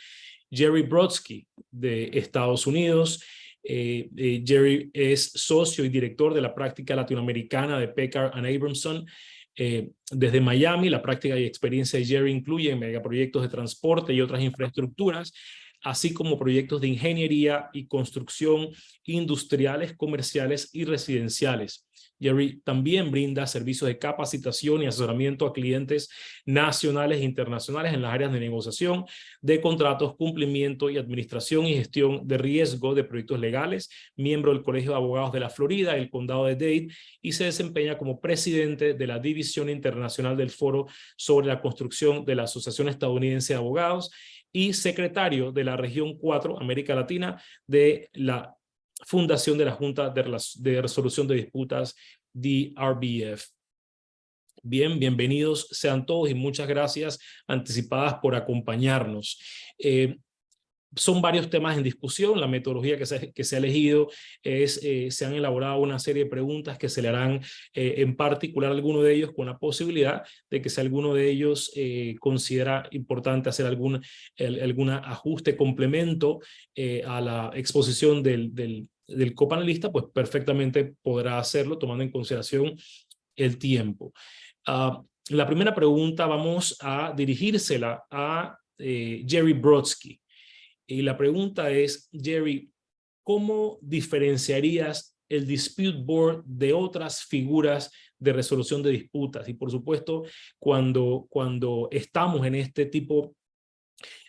Jerry Brodsky de Estados Unidos. Jerry es socio y director de la práctica latinoamericana de Pekar and Abramson. Desde Miami, la práctica y experiencia de Jerry incluye megaproyectos de transporte y otras infraestructuras, así como proyectos de ingeniería y construcción industriales, comerciales y residenciales. Jerry también brinda servicios de capacitación y asesoramiento a clientes nacionales e internacionales en las áreas de negociación, de contratos, cumplimiento y administración y gestión de riesgo de proyectos legales, miembro del Colegio de Abogados de la Florida, el Condado de Dade, y se desempeña como presidente de la División Internacional del Foro sobre la Construcción de la Asociación Estadounidense de Abogados y secretario de la Región 4, América Latina, de la Fundación de la Junta de Resolución de Disputas, DRBF. Bien, bienvenidos sean todos y muchas gracias anticipadas por acompañarnos. Son varios temas en discusión. La metodología que se ha elegido es, se han elaborado una serie de preguntas que se le harán en particular a alguno de ellos, con la posibilidad de que si alguno de ellos considera importante hacer algún ajuste, complemento a la exposición del copanelista, pues perfectamente podrá hacerlo tomando en consideración el tiempo. La primera pregunta vamos a dirigírsela a Jerry Brodsky. Y la pregunta es, Jerry, ¿cómo diferenciarías el Dispute Board de otras figuras de resolución de disputas? Y por supuesto, cuando estamos en este tipo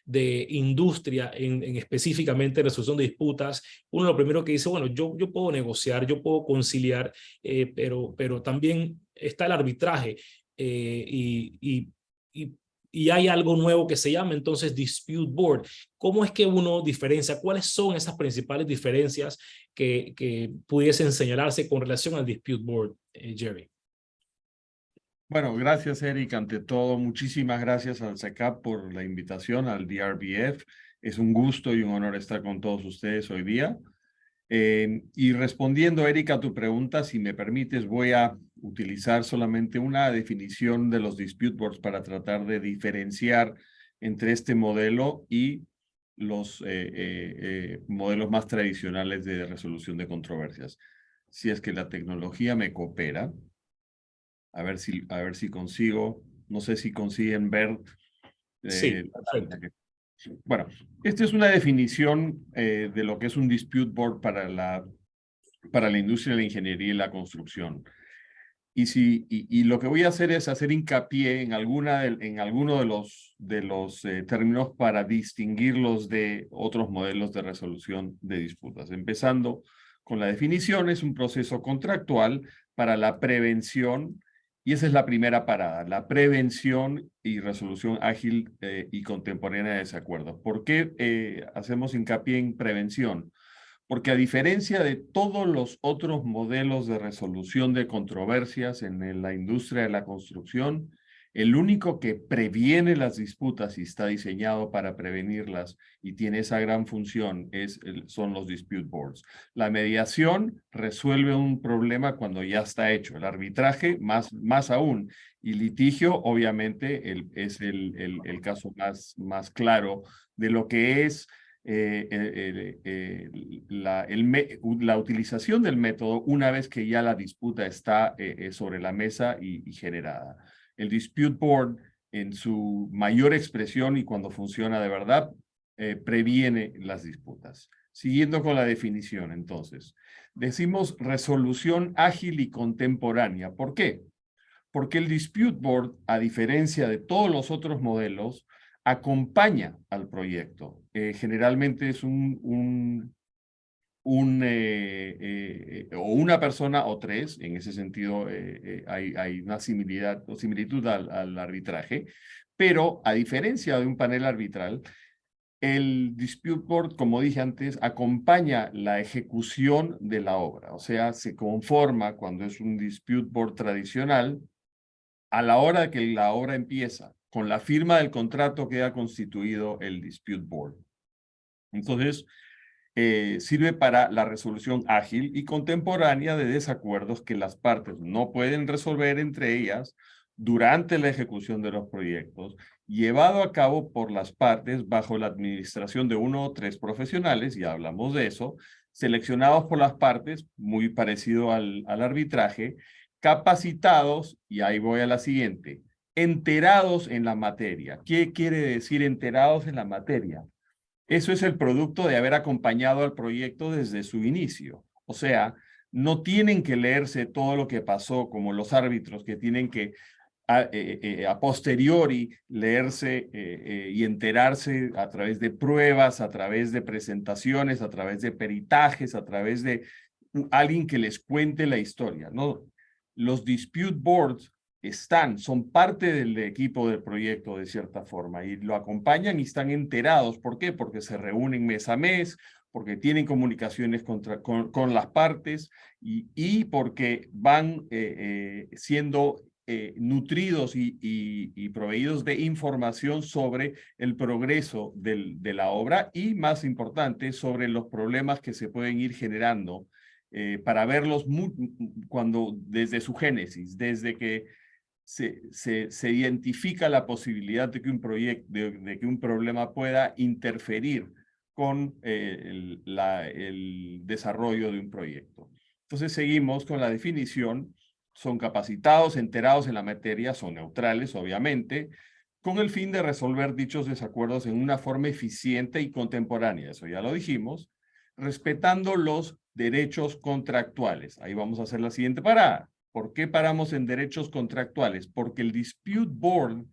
de industria, en específicamente resolución de disputas, uno lo primero que dice, bueno, yo puedo negociar, yo puedo conciliar, pero también está el arbitraje y hay algo nuevo que se llama entonces Dispute Board. ¿Cómo es que uno diferencia? ¿Cuáles son esas principales diferencias que pudiesen señalarse con relación al Dispute Board, Jerry? Bueno, gracias, Eric. Ante todo, muchísimas gracias al SECAP por la invitación al DRBF. Es un gusto y un honor estar con todos ustedes hoy día. Y respondiendo, Eric, a tu pregunta, si me permites, voy a utilizar solamente una definición de los dispute boards para tratar de diferenciar entre este modelo y los modelos más tradicionales de resolución de controversias. Si es que la tecnología me coopera, a ver si consigo, no sé si consiguen ver. Sí, perfecto. Bueno, esta es una definición de lo que es un dispute board para la industria de la ingeniería y la construcción. Y lo que voy a hacer es hacer hincapié en alguno de los términos para distinguirlos de otros modelos de resolución de disputas. Empezando con la definición, es un proceso contractual para la prevención. Y esa es la primera parada, la prevención y resolución ágil y contemporánea de desacuerdos. ¿Por qué hacemos hincapié en prevención? Porque a diferencia de todos los otros modelos de resolución de controversias en la industria de la construcción, el único que previene las disputas y está diseñado para prevenirlas y tiene esa gran función son los dispute boards. La mediación resuelve un problema cuando ya está hecho. El arbitraje, más aún. Y litigio, obviamente, es el caso más claro de lo que es la utilización del método una vez que ya la disputa está sobre la mesa y generada. El dispute board, en su mayor expresión y cuando funciona de verdad, previene las disputas. Siguiendo con la definición, entonces. Decimos resolución ágil y contemporánea. ¿Por qué? Porque el Dispute Board, a diferencia de todos los otros modelos, acompaña al proyecto. Generalmente es o una persona o tres, en ese sentido hay una similitud al arbitraje, pero a diferencia de un panel arbitral, el Dispute Board, como dije antes, acompaña la ejecución de la obra, o sea, se conforma cuando es un Dispute Board tradicional, a la hora de que la obra empieza, con la firma del contrato queda constituido el Dispute Board. Entonces, sirve para la resolución ágil y contemporánea de desacuerdos que las partes no pueden resolver entre ellas durante la ejecución de los proyectos, llevado a cabo por las partes bajo la administración de 1 o 3 profesionales, ya hablamos de eso, seleccionados por las partes, muy parecido al arbitraje, capacitados, y ahí voy a la siguiente, enterados en la materia. ¿Qué quiere decir enterados en la materia? Eso es el producto de haber acompañado al proyecto desde su inicio. O sea, no tienen que leerse todo lo que pasó como los árbitros que tienen que a posteriori leerse y enterarse a través de pruebas, a través de presentaciones, a través de peritajes, a través de alguien que les cuente la historia, ¿no? Los dispute boards son parte del equipo del proyecto de cierta forma y lo acompañan y están enterados. ¿Por qué? Porque se reúnen mes a mes, porque tienen comunicaciones con las partes y porque van siendo nutridos y proveídos de información sobre el progreso de la obra y, más importante, sobre los problemas que se pueden ir generando para verlos desde su génesis, desde que se identifica la posibilidad de que de que un problema pueda interferir con el desarrollo de un proyecto. Entonces seguimos con la definición. Son capacitados, enterados en la materia, son neutrales, obviamente, con el fin de resolver dichos desacuerdos en una forma eficiente y contemporánea, eso ya lo dijimos, respetando los derechos contractuales. Ahí vamos a hacer la siguiente parada. ¿Por qué paramos en derechos contractuales? Porque el Dispute Board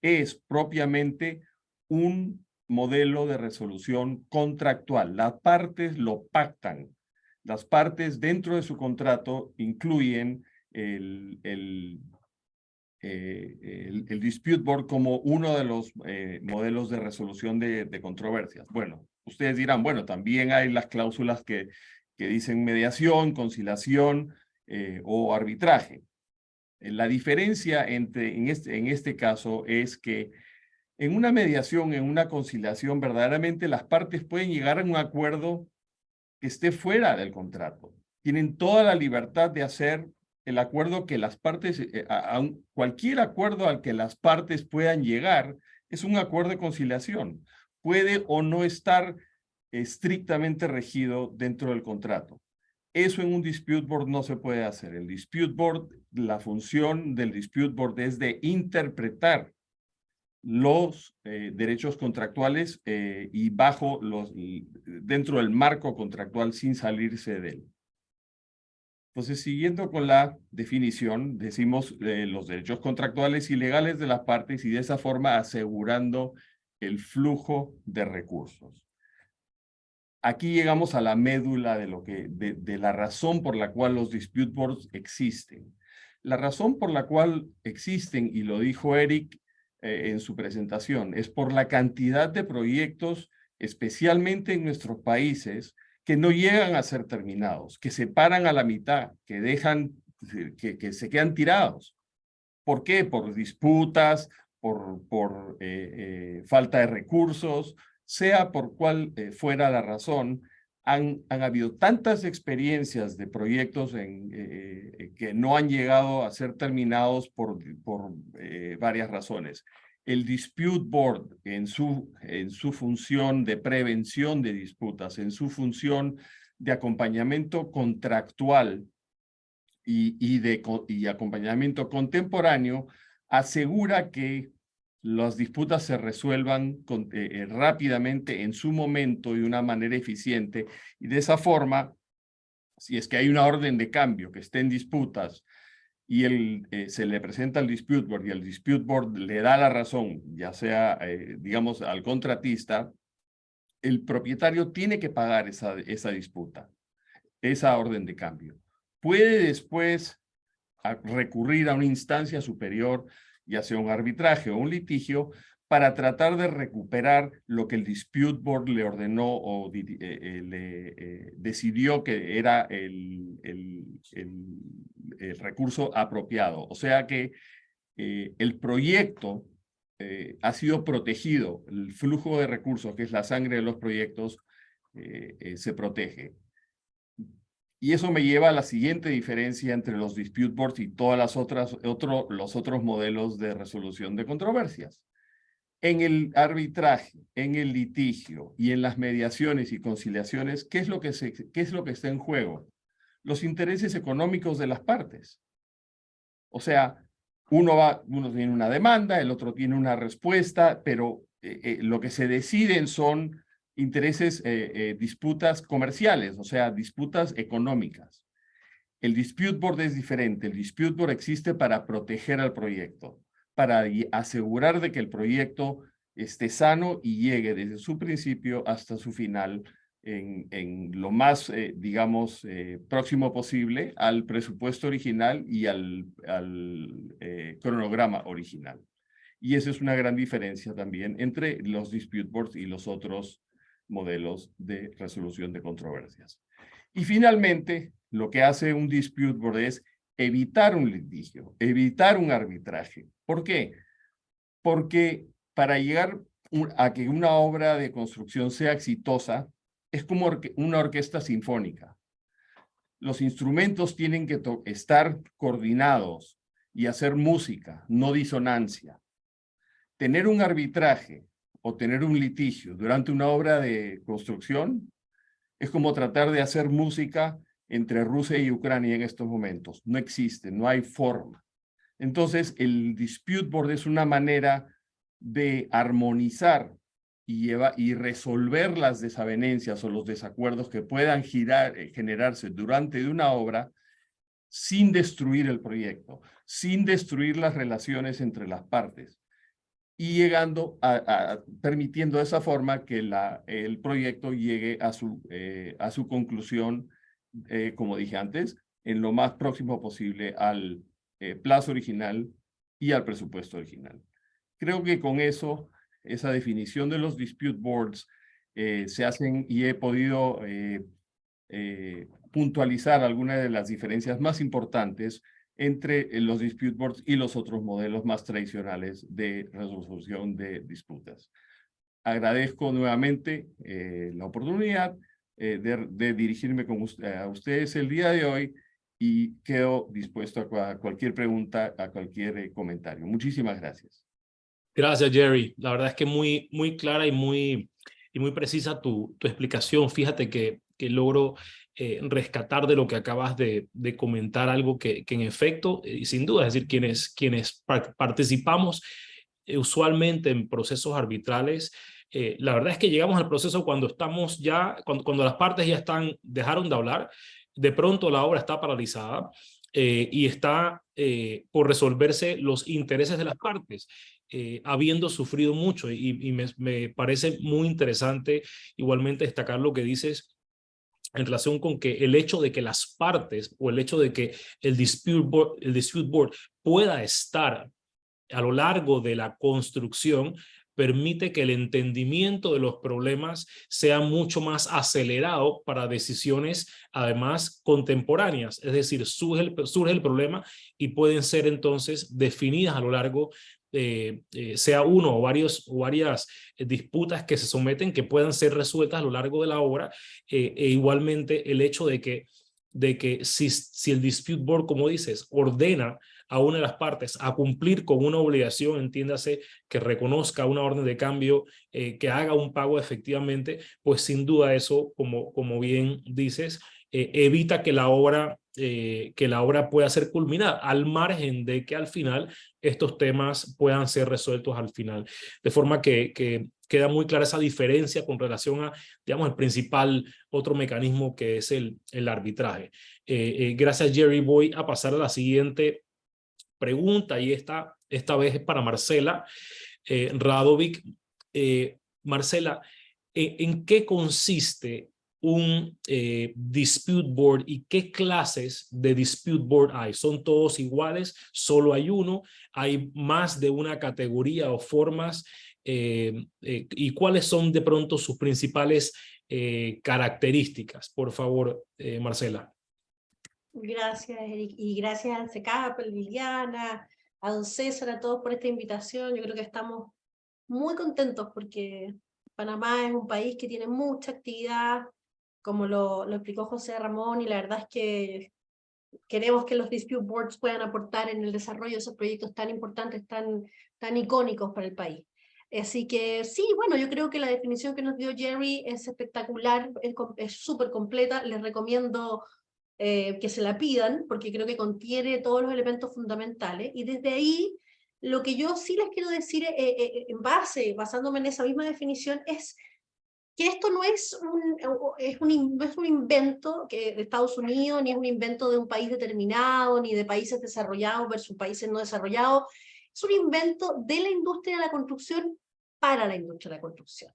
es propiamente un modelo de resolución contractual. Las partes lo pactan. Las partes dentro de su contrato incluyen el Dispute Board como uno de los modelos de resolución de controversias. Bueno, ustedes dirán, bueno, también hay las cláusulas que dicen mediación, conciliación o arbitraje. La diferencia en este caso es que en una mediación, en una conciliación, verdaderamente las partes pueden llegar a un acuerdo que esté fuera del contrato. Tienen toda la libertad de hacer el acuerdo que las partes, cualquier acuerdo al que las partes puedan llegar, es un acuerdo de conciliación. Puede o no estar estrictamente regido dentro del contrato. Eso en un dispute board no se puede hacer. El dispute board, la función del dispute board es de interpretar los derechos contractuales y dentro del marco contractual sin salirse de él. Entonces, siguiendo con la definición, decimos los derechos contractuales y legales de las partes y de esa forma asegurando el flujo de recursos. Aquí llegamos a la médula de la razón por la cual los dispute boards existen. La razón por la cual existen, y lo dijo Eric en su presentación, es por la cantidad de proyectos, especialmente en nuestros países, que no llegan a ser terminados, que se paran a la mitad, que se quedan tirados. ¿Por qué? Por disputas, por falta de recursos, sea por cual fuera la razón, han habido tantas experiencias de proyectos que no han llegado a ser terminados por varias razones. El Dispute Board en su función de prevención de disputas, en su función de acompañamiento contractual y acompañamiento contemporáneo, asegura que las disputas se resuelvan rápidamente en su momento y de una manera eficiente, y de esa forma, si es que hay una orden de cambio que esté en disputas y se le presenta al dispute board y el dispute board le da la razón, ya sea, digamos, al contratista, el propietario tiene que pagar esa disputa, esa orden de cambio. Puede después recurrir a una instancia superior, ya sea un arbitraje o un litigio, para tratar de recuperar lo que el dispute board le ordenó o decidió que era el recurso apropiado. O sea que el proyecto ha sido protegido, el flujo de recursos, que es la sangre de los proyectos, se protege. Y eso me lleva a la siguiente diferencia entre los dispute boards y todas las los otros modelos de resolución de controversias. En el arbitraje, en el litigio y en las mediaciones y conciliaciones, ¿qué es lo que está en juego? Los intereses económicos de las partes. O sea, uno tiene una demanda, el otro tiene una respuesta, pero lo que se deciden son intereses, disputas comerciales, o sea, disputas económicas. El dispute board es diferente. El dispute board existe para proteger al proyecto, para asegurar de que el proyecto esté sano y llegue desde su principio hasta su final en lo más, digamos, próximo posible al presupuesto original y al cronograma original. Y esa es una gran diferencia también entre los dispute boards y los otros modelos de resolución de controversias. Y finalmente, lo que hace un dispute board es evitar un litigio, evitar un arbitraje. ¿Por qué? Porque para llegar a que una obra de construcción sea exitosa, es como una orquesta sinfónica. Los instrumentos tienen que estar coordinados y hacer música, no disonancia. Tener un arbitraje o tener un litigio durante una obra de construcción es como tratar de hacer música entre Rusia y Ucrania en estos momentos. No existe, no hay forma. Entonces, el dispute board es una manera de armonizar y resolver las desavenencias o los desacuerdos que puedan generarse durante una obra sin destruir el proyecto, sin destruir las relaciones entre las partes, y llegando permitiendo de esa forma que el proyecto llegue a su conclusión, como dije antes, en lo más próximo posible al plazo original y al presupuesto original. Creo que con eso, esa definición de los dispute boards se hacen, y he podido puntualizar algunas de las diferencias más importantes entre los dispute boards y los otros modelos más tradicionales de resolución de disputas. Agradezco nuevamente la oportunidad de dirigirme a ustedes el día de hoy, y quedo dispuesto a cualquier pregunta, a cualquier comentario. Muchísimas gracias. Gracias, Jerry. La verdad es que muy clara y muy precisa tu explicación. Fíjate que logro rescatar de lo que acabas de comentar algo que en efecto, y sin duda, es decir, quienes participamos usualmente en procesos arbitrales, la verdad es que llegamos al proceso cuando estamos ya, cuando las partes ya dejaron de hablar, de pronto la obra está paralizada y está por resolverse los intereses de las partes. Habiendo sufrido mucho, y me parece muy interesante igualmente destacar lo que dices en relación con que el hecho de que las partes o el hecho de que el dispute board pueda estar a lo largo de la construcción permite que el entendimiento de los problemas sea mucho más acelerado para decisiones además contemporáneas. Es decir, surge el problema y pueden ser entonces definidas a lo largo sea uno o varias disputas que se someten, que puedan ser resueltas a lo largo de la obra, e igualmente el hecho de que si el dispute board, como dices, ordena a una de las partes a cumplir con una obligación, entiéndase que reconozca una orden de cambio, que haga un pago efectivamente, pues sin duda eso, como bien dices, evita que la obra pueda ser culminada, al margen de que al final estos temas puedan ser resueltos al final. De forma que queda muy clara esa diferencia con relación a, digamos, el principal otro mecanismo que es el arbitraje. Gracias, Jerry. Voy a pasar a la siguiente pregunta y esta vez es para Marcela Radovic. Marcela, ¿en qué consiste un dispute board y qué clases de dispute board hay? ¿Son todos iguales? ¿Solo hay uno? ¿Hay más de una categoría o formas? ¿Y cuáles son de pronto sus principales características? Por favor, Marcela. Gracias, Eric, y gracias al CECAP, a Liliana, a don César, a todos por esta invitación. Yo creo que estamos muy contentos porque Panamá es un país que tiene mucha actividad, como lo explicó José Ramón, y la verdad es que queremos que los dispute boards puedan aportar en el desarrollo de esos proyectos tan importantes, tan icónicos para el país. Así que sí, bueno, yo creo que la definición que nos dio Jerry es espectacular, es súper completa. Les recomiendo que se la pidan, porque creo que contiene todos los elementos fundamentales, y desde ahí lo que yo sí les quiero decir basándome en esa misma definición, es que esto no es un invento de Estados Unidos, ni es un invento de un país determinado, ni de países desarrollados versus países no desarrollados. Es un invento de la industria de la construcción para la industria de la construcción.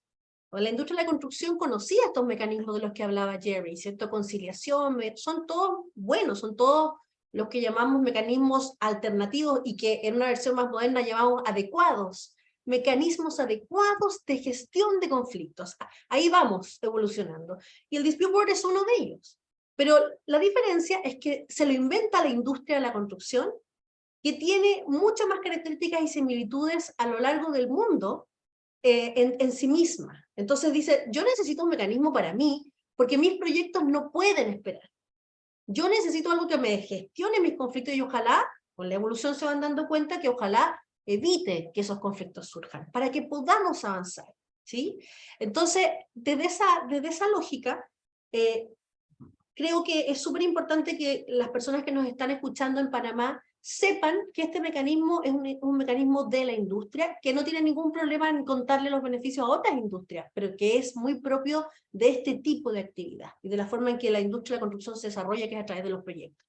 La industria de la construcción conocía estos mecanismos de los que hablaba Jerry, ¿cierto? Conciliación, son todos buenos, son todos los que llamamos mecanismos alternativos y que en una versión más moderna llamamos adecuados, mecanismos adecuados de gestión de conflictos. Ahí vamos evolucionando. Y el dispute board es uno de ellos. Pero la diferencia es que se lo inventa la industria de la construcción, que tiene muchas más características y similitudes a lo largo del mundo, en sí misma. Entonces dice, yo necesito un mecanismo para mí, porque mis proyectos no pueden esperar. Yo necesito algo que me gestione mis conflictos y ojalá, con la evolución se van dando cuenta que ojalá evite que esos conflictos surjan, para que podamos avanzar, ¿sí? Entonces, desde esa lógica, creo que es súper importante que las personas que nos están escuchando en Panamá sepan que este mecanismo es un mecanismo de la industria, que no tiene ningún problema en contarle los beneficios a otras industrias, pero que es muy propio de este tipo de actividad y de la forma en que la industria de la construcción se desarrolla, que es a través de los proyectos.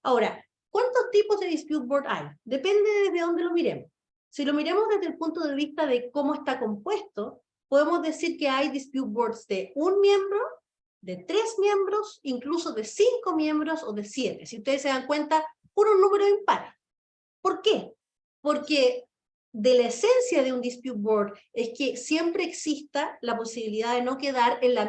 Ahora, ¿cuántos tipos de dispute board hay? Depende desde dónde lo miremos. Si lo miramos desde el punto de vista de cómo está compuesto, podemos decir que hay dispute boards de 1 miembro, de 3 miembros, incluso de 5 miembros o de 7. Si ustedes se dan cuenta, puro número impar. ¿Por qué? Porque de la esencia de un dispute board es que siempre exista la posibilidad de no quedar en la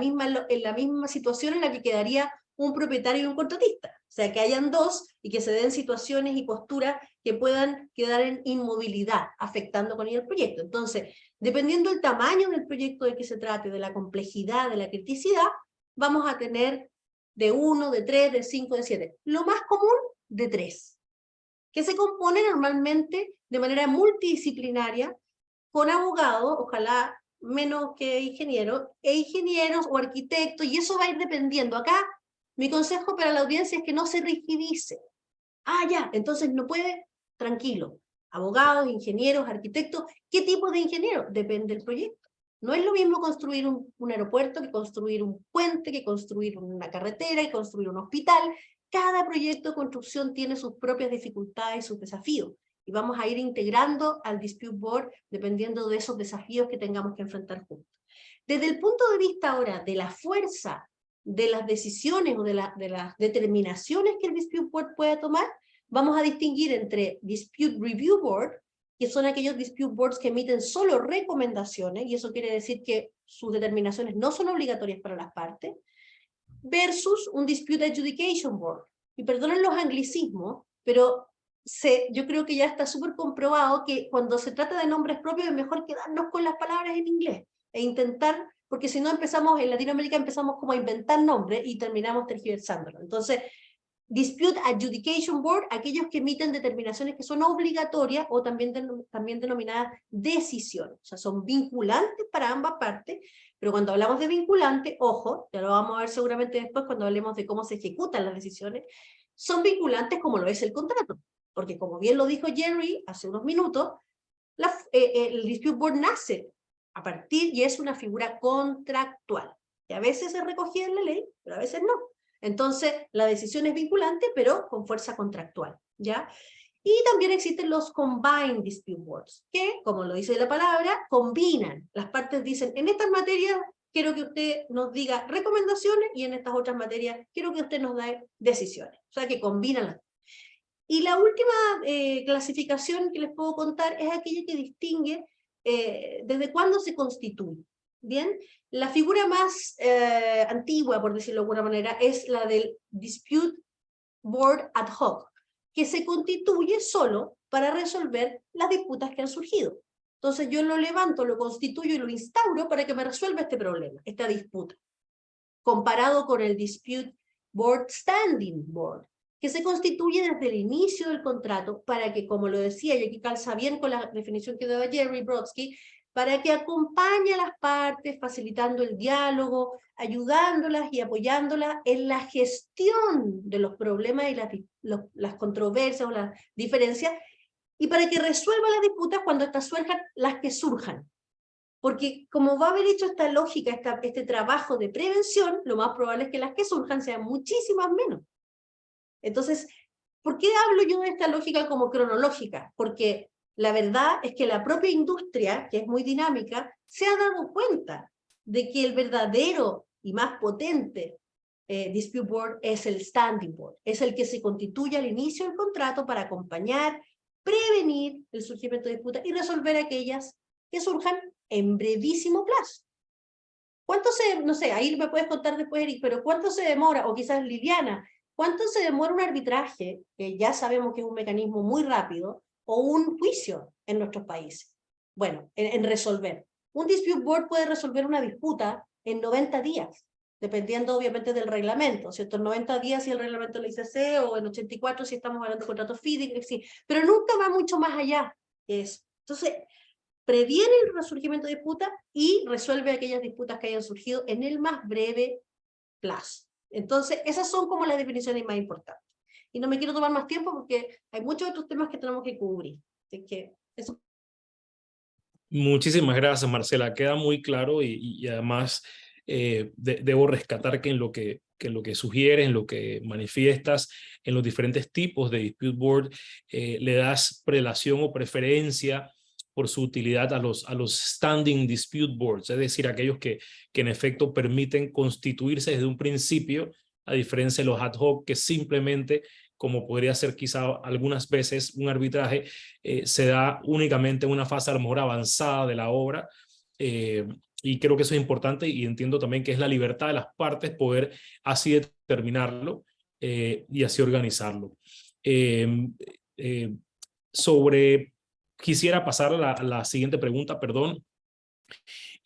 misma situación en la que quedaría un propietario y un contratista. O sea, que hayan dos y que se den situaciones y posturas que puedan quedar en inmovilidad, afectando con ello el proyecto. Entonces, dependiendo del tamaño del proyecto de que se trate, de la complejidad, de la criticidad, vamos a tener de 1, de 3, de 5, de 7. Lo más común, de 3, que se compone normalmente de manera multidisciplinaria, con abogados, ojalá menos que ingenieros, e ingenieros o arquitectos, y eso va a ir dependiendo. Acá, mi consejo para la audiencia es que no se rigidice. Ya, entonces no puede, tranquilo. Abogados, ingenieros, arquitectos, ¿qué tipo de ingeniero? Depende del proyecto. No es lo mismo construir un aeropuerto que construir un puente, que construir una carretera, que construir un hospital. Cada proyecto de construcción tiene sus propias dificultades y sus desafíos. Y vamos a ir integrando al dispute board dependiendo de esos desafíos que tengamos que enfrentar juntos. Desde el punto de vista ahora de la fuerza de las decisiones o de las determinaciones que el dispute board pueda tomar, vamos a distinguir entre dispute review board, que son aquellos dispute boards que emiten solo recomendaciones, y eso quiere decir que sus determinaciones no son obligatorias para las partes, versus un dispute adjudication board. Y perdonen los anglicismos, pero yo creo que ya está súper comprobado que cuando se trata de nombres propios es mejor quedarnos con las palabras en inglés e intentar, porque si no empezamos, en Latinoamérica empezamos como a inventar nombres y terminamos tergiversándolo. Entonces, Dispute Adjudication Board, aquellos que emiten determinaciones que son obligatorias o también denominadas decisiones. O sea, son vinculantes para ambas partes, pero cuando hablamos de vinculante, ojo, ya lo vamos a ver seguramente después cuando hablemos de cómo se ejecutan las decisiones, son vinculantes como lo es el contrato. porque como bien lo dijo Jerry hace unos minutos, el Dispute Board nace a partir y es una figura contractual, que a veces es recogida en la ley, pero a veces no. Entonces, la decisión es vinculante, pero con fuerza contractual, ¿ya? Y también existen los Combined Dispute Boards, que, como lo dice la palabra, combinan. Las partes dicen, en estas materias quiero que usted nos diga recomendaciones y en estas otras materias quiero que usted nos dé decisiones. O sea, que combinan las. Y la última clasificación que les puedo contar es aquella que distingue desde cuándo se constituye. Bien, la figura más antigua, por decirlo de alguna manera, es la del Dispute Board Ad Hoc, que se constituye solo para resolver las disputas que han surgido. Entonces yo lo levanto, lo constituyo y lo instauro para que me resuelva este problema, esta disputa. Comparado con el Dispute Board Standing Board, que se constituye desde el inicio del contrato para que, como lo decía, y aquí calza bien con la definición que daba Jerry Brodsky, para que acompañe a las partes, facilitando el diálogo, ayudándolas y apoyándolas en la gestión de los problemas y las controversias o las diferencias, y para que resuelva las disputas cuando estas surjan, las que surjan. Porque como va a haber hecho esta lógica, este trabajo de prevención, lo más probable es que las que surjan sean muchísimas menos. Entonces, ¿por qué hablo yo de esta lógica como cronológica? Porque la verdad es que la propia industria, que es muy dinámica, se ha dado cuenta de que el verdadero y más potente Dispute Board es el Standing Board, es el que se constituye al inicio del contrato para acompañar, prevenir el surgimiento de disputas y resolver aquellas que surjan en brevísimo plazo. No sé, ahí me puedes contar después, Eric, pero ¿cuánto se demora, o quizás Liliana, cuánto se demora un arbitraje, que ya sabemos que es un mecanismo muy rápido, o un juicio en nuestros países? Bueno, en resolver. Un Dispute Board puede resolver una disputa en 90 días, dependiendo obviamente del reglamento, ¿cierto? En 90 días si el reglamento de la ICC, o en 84 si estamos hablando de contratos FIDIC, sí, pero nunca va mucho más allá que eso. Entonces, previene el resurgimiento de disputas y resuelve aquellas disputas que hayan surgido en el más breve plazo. Entonces, esas son como las definiciones más importantes. Y no me quiero tomar más tiempo porque hay muchos otros temas que tenemos que cubrir. Así que eso. Muchísimas gracias, Marcela. Queda muy claro y además debo rescatar que en lo que sugieres, en lo que manifiestas, en los diferentes tipos de Dispute Board, le das prelación o preferencia por su utilidad a los Standing Dispute Boards, es decir, aquellos que en efecto permiten constituirse desde un principio, a diferencia de los ad hoc que simplemente, como podría ser quizá algunas veces un arbitraje, se da únicamente en una fase a lo mejor avanzada de la obra, y creo que eso es importante y entiendo también que es la libertad de las partes poder así determinarlo y así organizarlo. Quisiera pasar a la siguiente pregunta, perdón,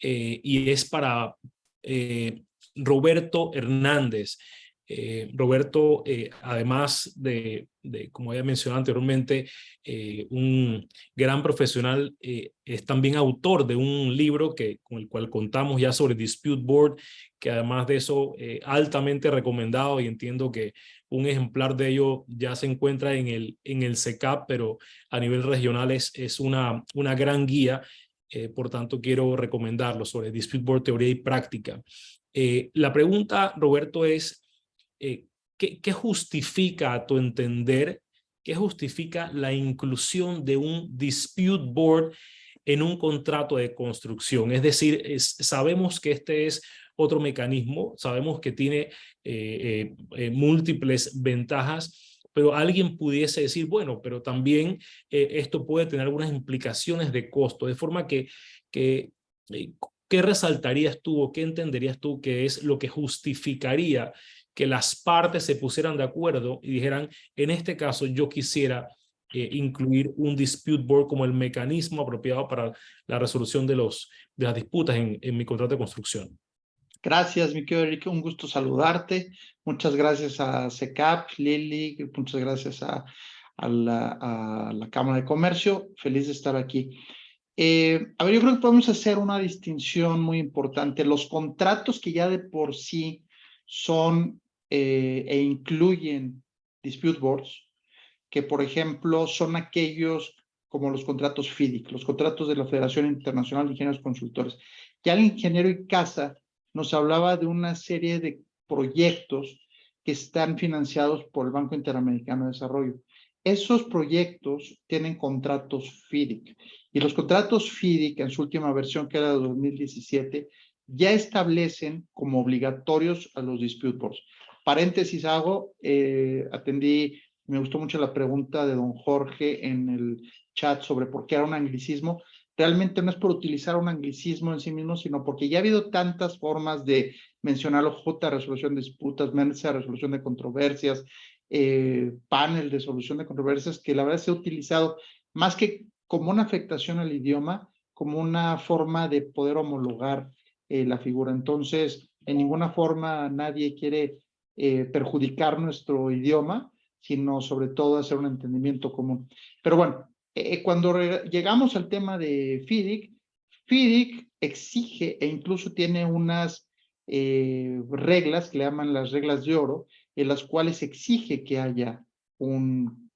y es para Roberto Hernández. Roberto, además de, como había mencionado anteriormente, un gran profesional, es también autor de un libro con el cual contamos ya sobre Dispute Board, que además de eso, altamente recomendado, y entiendo que un ejemplar de ello ya se encuentra en el CECAP, pero a nivel regional es una gran guía. Por tanto, quiero recomendarlo sobre Dispute Board, teoría y práctica. La pregunta, Roberto, es ¿qué justifica a tu entender, qué justifica la inclusión de un Dispute Board en un contrato de construcción? Es decir, sabemos que este es otro mecanismo, sabemos que tiene múltiples ventajas, pero alguien pudiese decir, bueno, pero también esto puede tener algunas implicaciones de costo, de forma que ¿qué resaltarías tú o qué entenderías tú que es lo que justificaría que las partes se pusieran de acuerdo y dijeran, en este caso yo quisiera incluir un Dispute Board como el mecanismo apropiado para la resolución de las disputas en mi contrato de construcción? Gracias, mi querido Enrique, un gusto saludarte. Muchas gracias a CECAP, Lili, muchas gracias a la Cámara de Comercio. Feliz de estar aquí. A ver, yo creo que podemos hacer una distinción muy importante. Los contratos que ya de por sí son e incluyen Dispute Boards, que, por ejemplo, son aquellos como los contratos FIDIC, los contratos de la Federación Internacional de Ingenieros Consultores. Ya el ingeniero Icaza nos hablaba de una serie de proyectos que están financiados por el Banco Interamericano de Desarrollo. Esos proyectos tienen contratos FIDIC, y los contratos FIDIC en su última versión, que era de 2017, ya establecen como obligatorios a los dispute boards. Paréntesis hago, me gustó mucho la pregunta de don Jorge en el chat sobre por qué era un anglicismo. Realmente no es por utilizar un anglicismo en sí mismo, sino porque ya ha habido tantas formas de mencionarlo: J, resolución de disputas; mesa, resolución de controversias; panel de solución de controversias, que la verdad se ha utilizado más que como una afectación al idioma, como una forma de poder homologar la figura. Entonces, en ninguna forma nadie quiere perjudicar nuestro idioma, sino sobre todo hacer un entendimiento común. Pero bueno, cuando llegamos al tema de FIDIC, FIDIC exige e incluso tiene unas reglas que le llaman las reglas de oro, en las cuales exige que haya un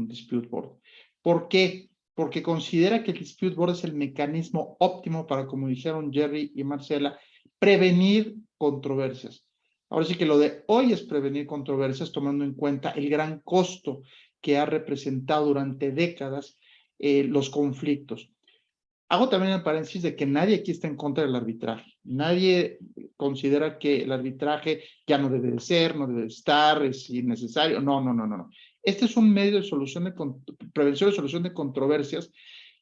dispute board. ¿Por qué? Porque considera que el dispute board es el mecanismo óptimo para, como dijeron Jerry y Marcela, prevenir controversias. Ahora sí que lo de hoy es prevenir controversias, tomando en cuenta el gran costo que ha representado durante décadas los conflictos. Hago también el paréntesis de que nadie aquí está en contra del arbitraje. Nadie considera que el arbitraje ya no debe de ser, no debe de estar, es innecesario. No, no, no, no, no. Este es un medio de prevención y solución de controversias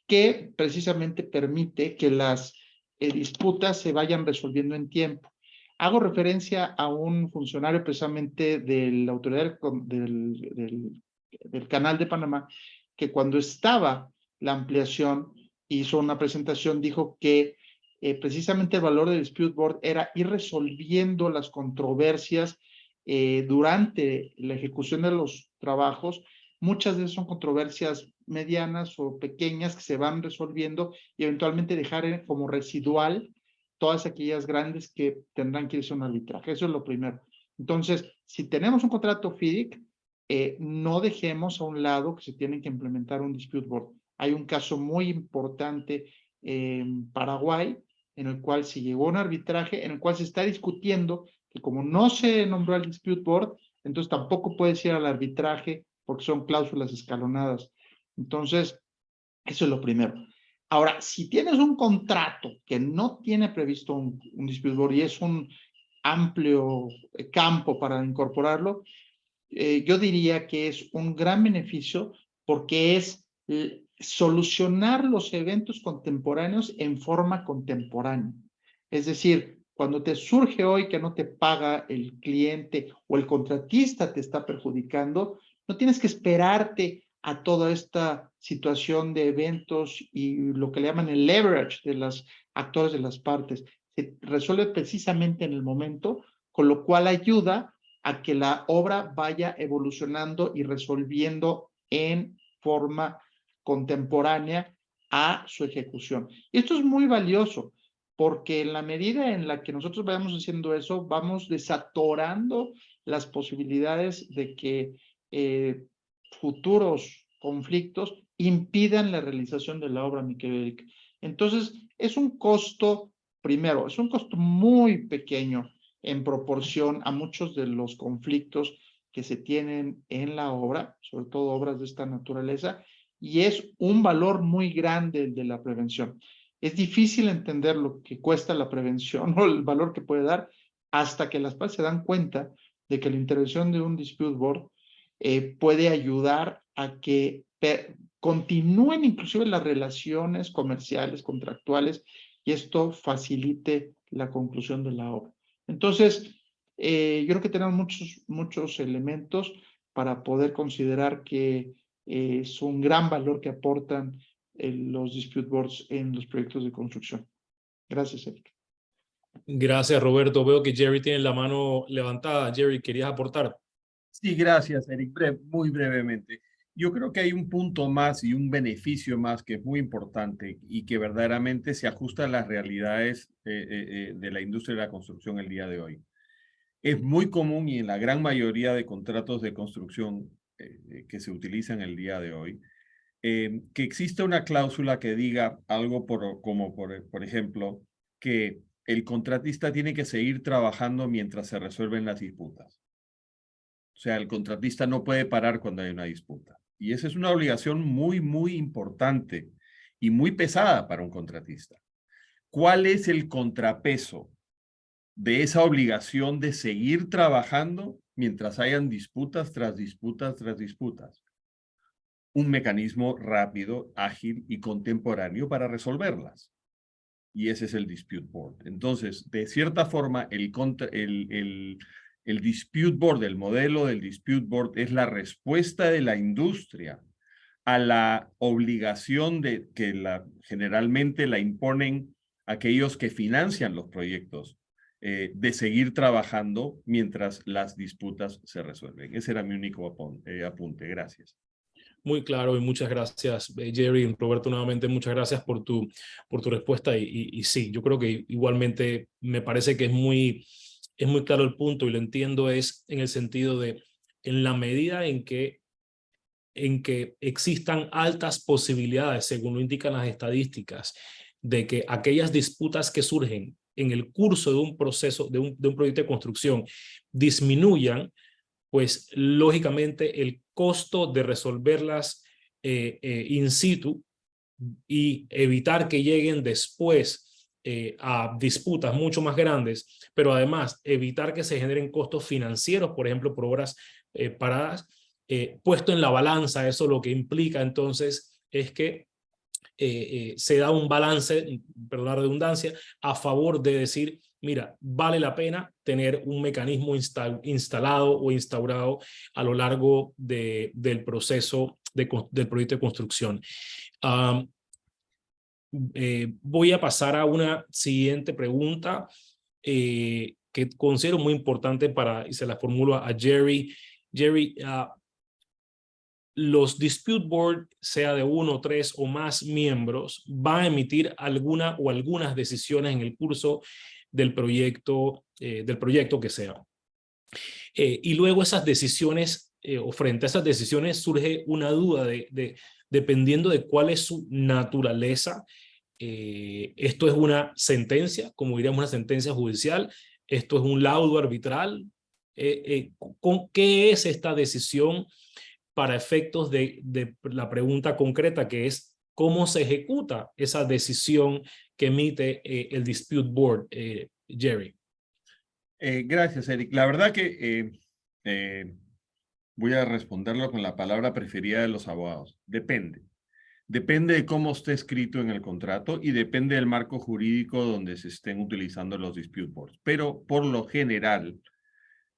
que precisamente permite que las disputas se vayan resolviendo en tiempo. Hago referencia a un funcionario precisamente de la autoridad del Canal de Panamá, que cuando estaba la ampliación hizo una presentación, dijo que precisamente el valor del dispute board era ir resolviendo las controversias durante la ejecución de los trabajos. Muchas de esas son controversias medianas o pequeñas que se van resolviendo y eventualmente dejar como residual todas aquellas grandes que tendrán que irse a un arbitraje. Eso es lo primero. Entonces, si tenemos un contrato FIDIC, no dejemos a un lado que se tiene que implementar un dispute board. Hay un caso muy importante en Paraguay, en el cual se llegó a un arbitraje, en el cual se está discutiendo que como no se nombró el dispute board, entonces tampoco puedes ir al arbitraje porque son cláusulas escalonadas. Entonces, eso es lo primero. Ahora, si tienes un contrato que no tiene previsto un dispute board y es un amplio campo para incorporarlo, yo diría que es un gran beneficio porque es solucionar los eventos contemporáneos en forma contemporánea. Es decir, cuando te surge hoy que no te paga el cliente o el contratista te está perjudicando, no tienes que esperarte a toda esta situación de eventos y lo que le llaman el leverage de los actores de las partes. Se resuelve precisamente en el momento, con lo cual ayuda a que la obra vaya evolucionando y resolviendo en forma contemporánea a su ejecución. Y esto es muy valioso, porque en la medida en la que nosotros vayamos haciendo eso, vamos desatorando las posibilidades de que futuros conflictos impidan la realización de la obra, mi querido Eric. Entonces, es un costo, primero, es un costo muy pequeño en proporción a muchos de los conflictos que se tienen en la obra, sobre todo obras de esta naturaleza, y es un valor muy grande el de la prevención. Es difícil entender lo que cuesta la prevención o el valor que puede dar hasta que las partes se dan cuenta de que la intervención de un dispute board puede ayudar a que continúen inclusive las relaciones comerciales, contractuales, y esto facilite la conclusión de la obra. Entonces, yo creo que tenemos muchos elementos para poder considerar que es un gran valor que aportan los dispute boards en los proyectos de construcción. Gracias, Eric. Gracias, Roberto. Veo que Jerry tiene la mano levantada. Jerry, ¿querías aportar? Sí, gracias, Eric. Muy brevemente. Yo creo que hay un punto más y un beneficio más que es muy importante y que verdaderamente se ajusta a las realidades de la industria de la construcción el día de hoy. Es muy común y en la gran mayoría de contratos de construcción que se utilizan el día de hoy, que exista una cláusula que diga algo como por ejemplo, que el contratista tiene que seguir trabajando mientras se resuelven las disputas. O sea, el contratista no puede parar cuando hay una disputa. Y esa es una obligación muy importante y muy pesada para un contratista. ¿Cuál es el contrapeso de esa obligación de seguir trabajando mientras hayan disputas tras disputas tras disputas? Un mecanismo rápido, ágil y contemporáneo para resolverlas. Y ese es el Dispute Board. Entonces, de cierta forma, el Dispute Board, el modelo del Dispute Board es la respuesta de la industria a la obligación de que generalmente la imponen aquellos que financian los proyectos, de seguir trabajando mientras las disputas se resuelven. Ese era mi único apunte. Gracias. Muy claro y muchas gracias, Jerry. Roberto, nuevamente muchas gracias por tu respuesta y sí, yo creo que igualmente me parece que es muy claro el punto y lo entiendo, es en el sentido de, en la medida en que existan altas posibilidades, según lo indican las estadísticas, de que aquellas disputas que surgen en el curso de un proceso, de un proyecto de construcción, disminuyan, pues lógicamente el costo de resolverlas in situ y evitar que lleguen después a disputas mucho más grandes, pero además evitar que se generen costos financieros, por ejemplo, por horas paradas, puesto en la balanza, eso lo que implica entonces es que se da un balance, perdón la redundancia, a favor de decir, mira, vale la pena tener un mecanismo instalado o instaurado a lo largo del proceso del proyecto de construcción. Voy a pasar a una siguiente pregunta que considero muy importante y se la formulo a Jerry. Jerry, los Dispute Board, sea de 1, 3 o más miembros, van a emitir alguna o algunas decisiones en el curso del proyecto que sea. Y luego esas decisiones, o frente a esas decisiones, surge una duda dependiendo de cuál es su naturaleza. Esto es una sentencia, como diríamos una sentencia judicial, esto es un laudo arbitral. ¿Qué es esta decisión para efectos de la pregunta concreta, que es cómo se ejecuta esa decisión que emite el Dispute Board, Jerry? Gracias, Eric. La verdad que voy a responderlo con la palabra preferida de los abogados. Depende. Depende de cómo esté escrito en el contrato y depende del marco jurídico donde se estén utilizando los Dispute Boards. Pero por lo general,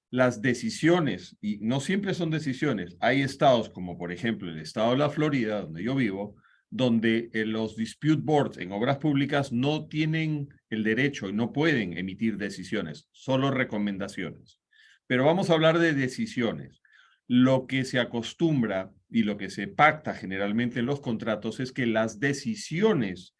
las decisiones, y no siempre son decisiones, hay estados como por ejemplo el estado de la Florida, donde yo vivo, donde los Dispute Boards en obras públicas no tienen el derecho y no pueden emitir decisiones, solo recomendaciones. Pero vamos a hablar de decisiones. Lo que se acostumbra y lo que se pacta generalmente en los contratos es que las decisiones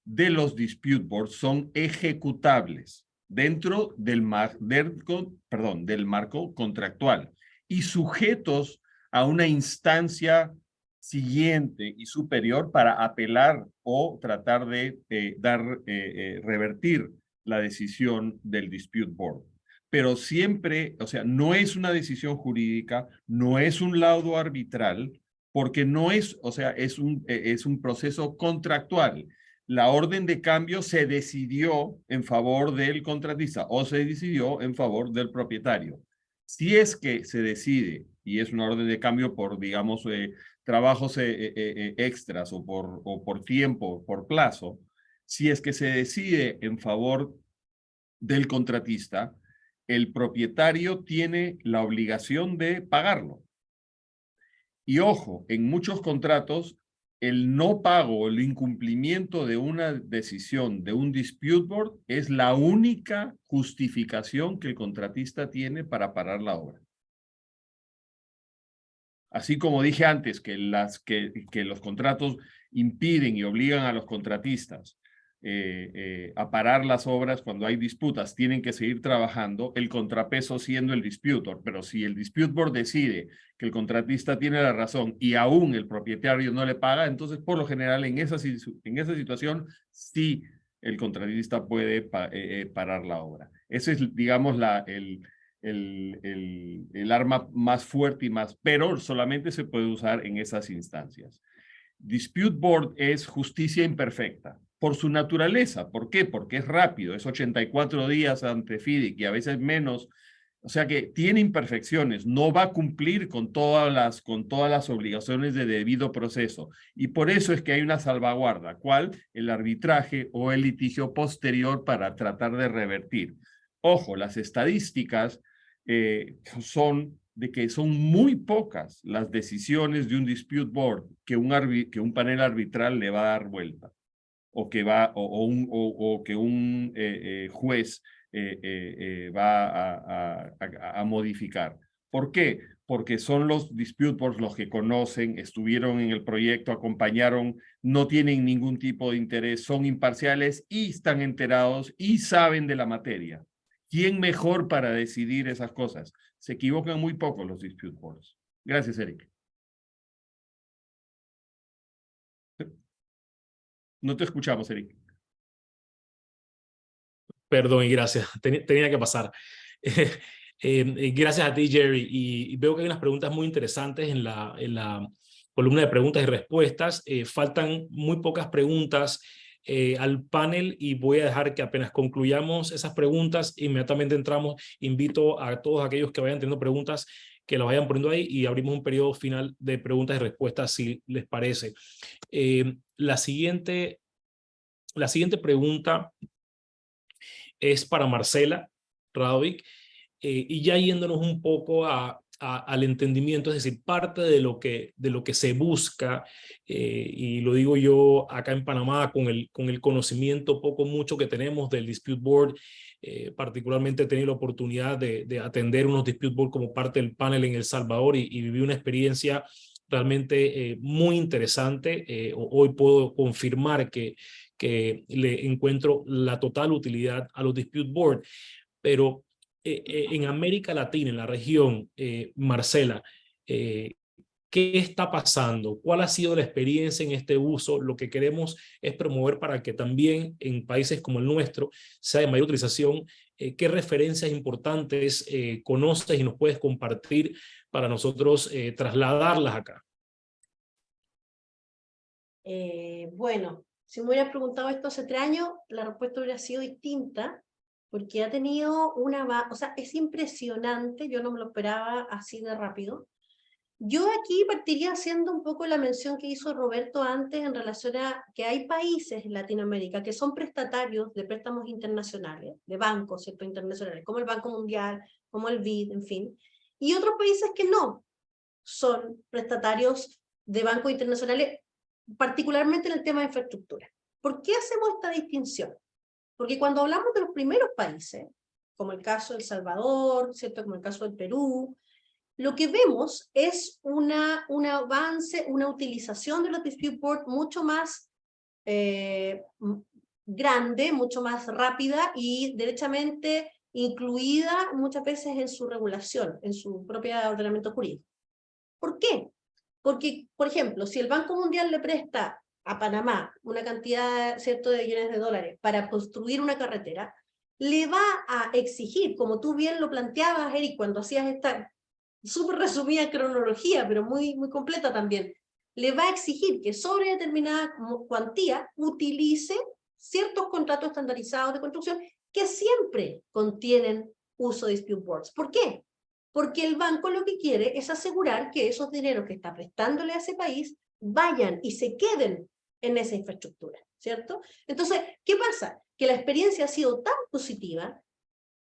de los Dispute Boards son ejecutables dentro del marco contractual y sujetos a una instancia siguiente y superior para apelar o tratar de revertir la decisión del Dispute Board. Pero siempre, o sea, no es una decisión jurídica, no es un laudo arbitral, porque no es, o sea, es un proceso contractual. La orden de cambio se decidió en favor del contratista o se decidió en favor del propietario. Si es que se decide, y es una orden de cambio por, digamos, trabajos extras o por tiempo, por plazo, si es que se decide en favor del contratista, el propietario tiene la obligación de pagarlo. Y ojo, en muchos contratos, el no pago, el incumplimiento de una decisión de un Dispute Board es la única justificación que el contratista tiene para parar la obra. Así como dije antes que los contratos impiden y obligan a los contratistas a parar las obras cuando hay disputas, tienen que seguir trabajando, el contrapeso siendo el disputor. Pero si el dispute board decide que el contratista tiene la razón y aún el propietario no le paga, entonces por lo general en esa situación sí el contratista puede parar la obra. Ese es, digamos, el arma más fuerte y más, pero solamente se puede usar en esas instancias. Dispute board es justicia imperfecta por su naturaleza. ¿Por qué? Porque es rápido, es 84 días ante FIDIC y a veces menos. O sea que tiene imperfecciones, no va a cumplir con todas las obligaciones de debido proceso. Y por eso es que hay una salvaguarda, ¿cuál? El arbitraje o el litigio posterior para tratar de revertir. Ojo, las estadísticas son de que son muy pocas las decisiones de un dispute board que un panel arbitral le va a dar vuelta o que un juez va a modificar. ¿Por qué? Porque son los dispute boards los que conocen, estuvieron en el proyecto, acompañaron, no tienen ningún tipo de interés, son imparciales y están enterados y saben de la materia. ¿Quién mejor para decidir esas cosas? Se equivocan muy poco los dispute boards. Gracias, Eric. No te escuchamos, Eric. Perdón y gracias, tenía que pasar. Gracias a ti, Jerry, y veo que hay unas preguntas muy interesantes en la columna de preguntas y respuestas. Faltan muy pocas preguntas al panel y voy a dejar que apenas concluyamos esas preguntas, inmediatamente entramos. Invito a todos aquellos que vayan teniendo preguntas que las vayan poniendo ahí y abrimos un periodo final de preguntas y respuestas si les parece. La siguiente pregunta es para Marcela Radovic, y ya yéndonos un poco al entendimiento, es decir, parte de lo que se busca, y lo digo yo acá en Panamá con el conocimiento poco mucho que tenemos del Dispute Board, particularmente he tenido la oportunidad de atender unos Dispute Board como parte del panel en El Salvador y viví una experiencia realmente muy interesante. Hoy puedo confirmar que le encuentro la total utilidad a los Dispute Board, pero en América Latina, en la región, Marcela, ¿qué está pasando? ¿Cuál ha sido la experiencia en este uso? Lo que queremos es promover para que también en países como el nuestro sea de mayor utilización. ¿Qué referencias importantes conoces y nos puedes compartir para nosotros trasladarlas acá? Bueno, si me hubieras preguntado esto hace 3 años, la respuesta hubiera sido distinta, porque ha tenido o sea, es impresionante, yo no me lo esperaba así de rápido. Yo aquí partiría haciendo un poco la mención que hizo Roberto antes en relación a que hay países en Latinoamérica que son prestatarios de préstamos internacionales, de bancos, ¿cierto?, internacionales, como el Banco Mundial, como el BID, en fin, y otros países que no son prestatarios de bancos internacionales, particularmente en el tema de infraestructura. ¿Por qué hacemos esta distinción? Porque cuando hablamos de los primeros países, como el caso de El Salvador, ¿cierto?, como el caso del Perú, lo que vemos es un avance, una utilización de los dispute board mucho más grande, mucho más rápida y derechamente incluida muchas veces en su regulación, en su propio ordenamiento jurídico. ¿Por qué? Porque, por ejemplo, si el Banco Mundial le presta a Panamá una cantidad, ¿cierto?, de millones de dólares para construir una carretera, le va a exigir, como tú bien lo planteabas, Eric, cuando hacías esta súper resumida cronología, pero muy, muy completa también, le va a exigir que sobre determinada cuantía utilice ciertos contratos estandarizados de construcción que siempre contienen uso de dispute boards. ¿Por qué? Porque el banco lo que quiere es asegurar que esos dineros que está prestándole a ese país vayan y se queden en esa infraestructura, ¿cierto? Entonces, ¿qué pasa? Que la experiencia ha sido tan positiva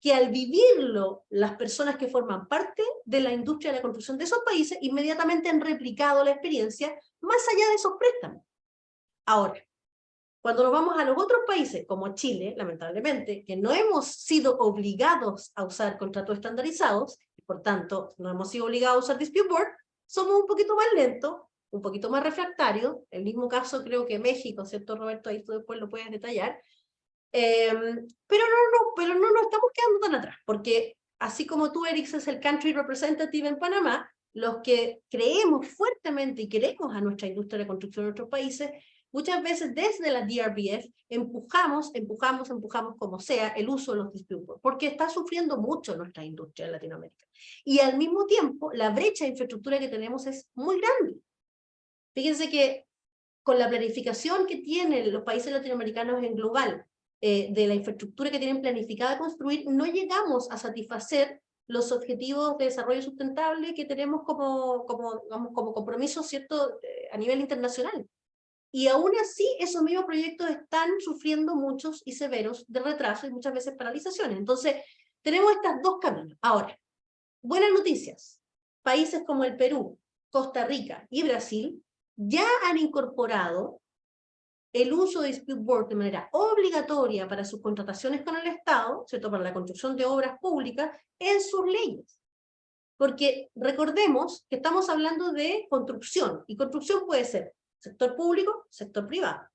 que al vivirlo las personas que forman parte de la industria de la construcción de esos países inmediatamente han replicado la experiencia más allá de esos préstamos. Ahora, cuando nos vamos a los otros países, como Chile, lamentablemente, que no hemos sido obligados a usar contratos estandarizados, por tanto, no hemos sido obligados a usar dispute board, somos un poquito más lentos, un poquito más refractarios, el mismo caso creo que México, ¿cierto, Roberto? Ahí tú después lo puedes detallar. Pero no nos estamos quedando tan atrás, porque así como tú, Eric, es el country representative en Panamá, los que creemos fuertemente y queremos a nuestra industria de construcción en nuestros países, muchas veces desde la DRBF empujamos como sea el uso de los dispute board, porque está sufriendo mucho nuestra industria en Latinoamérica. Y al mismo tiempo, la brecha de infraestructura que tenemos es muy grande. Fíjense que con la planificación que tienen los países latinoamericanos en global, de la infraestructura que tienen planificada construir, no llegamos a satisfacer los objetivos de desarrollo sustentable que tenemos como compromiso, ¿cierto?, a nivel internacional. Y aún así, esos mismos proyectos están sufriendo muchos y severos de retraso y muchas veces paralizaciones. Entonces, tenemos estos dos caminos. Ahora, buenas noticias. Países como el Perú, Costa Rica y Brasil ya han incorporado el uso de dispute board de manera obligatoria para sus contrataciones con el Estado, ¿cierto?, para la construcción de obras públicas, en sus leyes. Porque recordemos que estamos hablando de construcción, y construcción puede ser sector público, sector privado.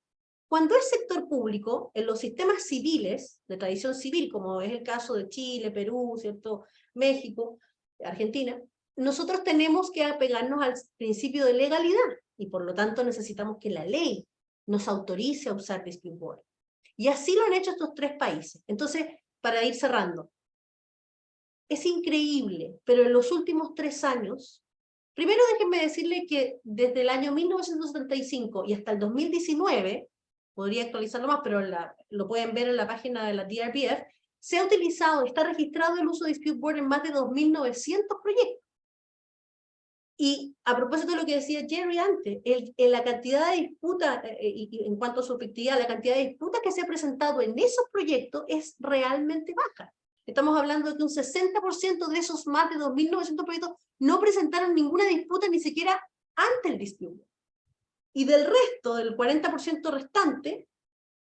Cuando es sector público, en los sistemas civiles, de tradición civil, como es el caso de Chile, Perú, ¿cierto?, México, Argentina, nosotros tenemos que apegarnos al principio de legalidad, y por lo tanto necesitamos que la ley nos autorice a usar dispute board. Y así lo han hecho estos tres países. Entonces, para ir cerrando, es increíble, pero en los últimos 3 años, primero déjenme decirle que desde el año 1975 y hasta el 2019, podría actualizarlo más, pero lo pueden ver en la página de la DRBF, se ha utilizado, está registrado el uso de dispute board en más de 2.900 proyectos. Y a propósito de lo que decía Jerry antes, la cantidad de disputas, y en cuanto a su efectividad, la cantidad de disputas que se ha presentado en esos proyectos es realmente baja. Estamos hablando de que un 60% de esos más de 2.900 proyectos no presentaron ninguna disputa ni siquiera ante el dispute. Y del resto, del 40% restante,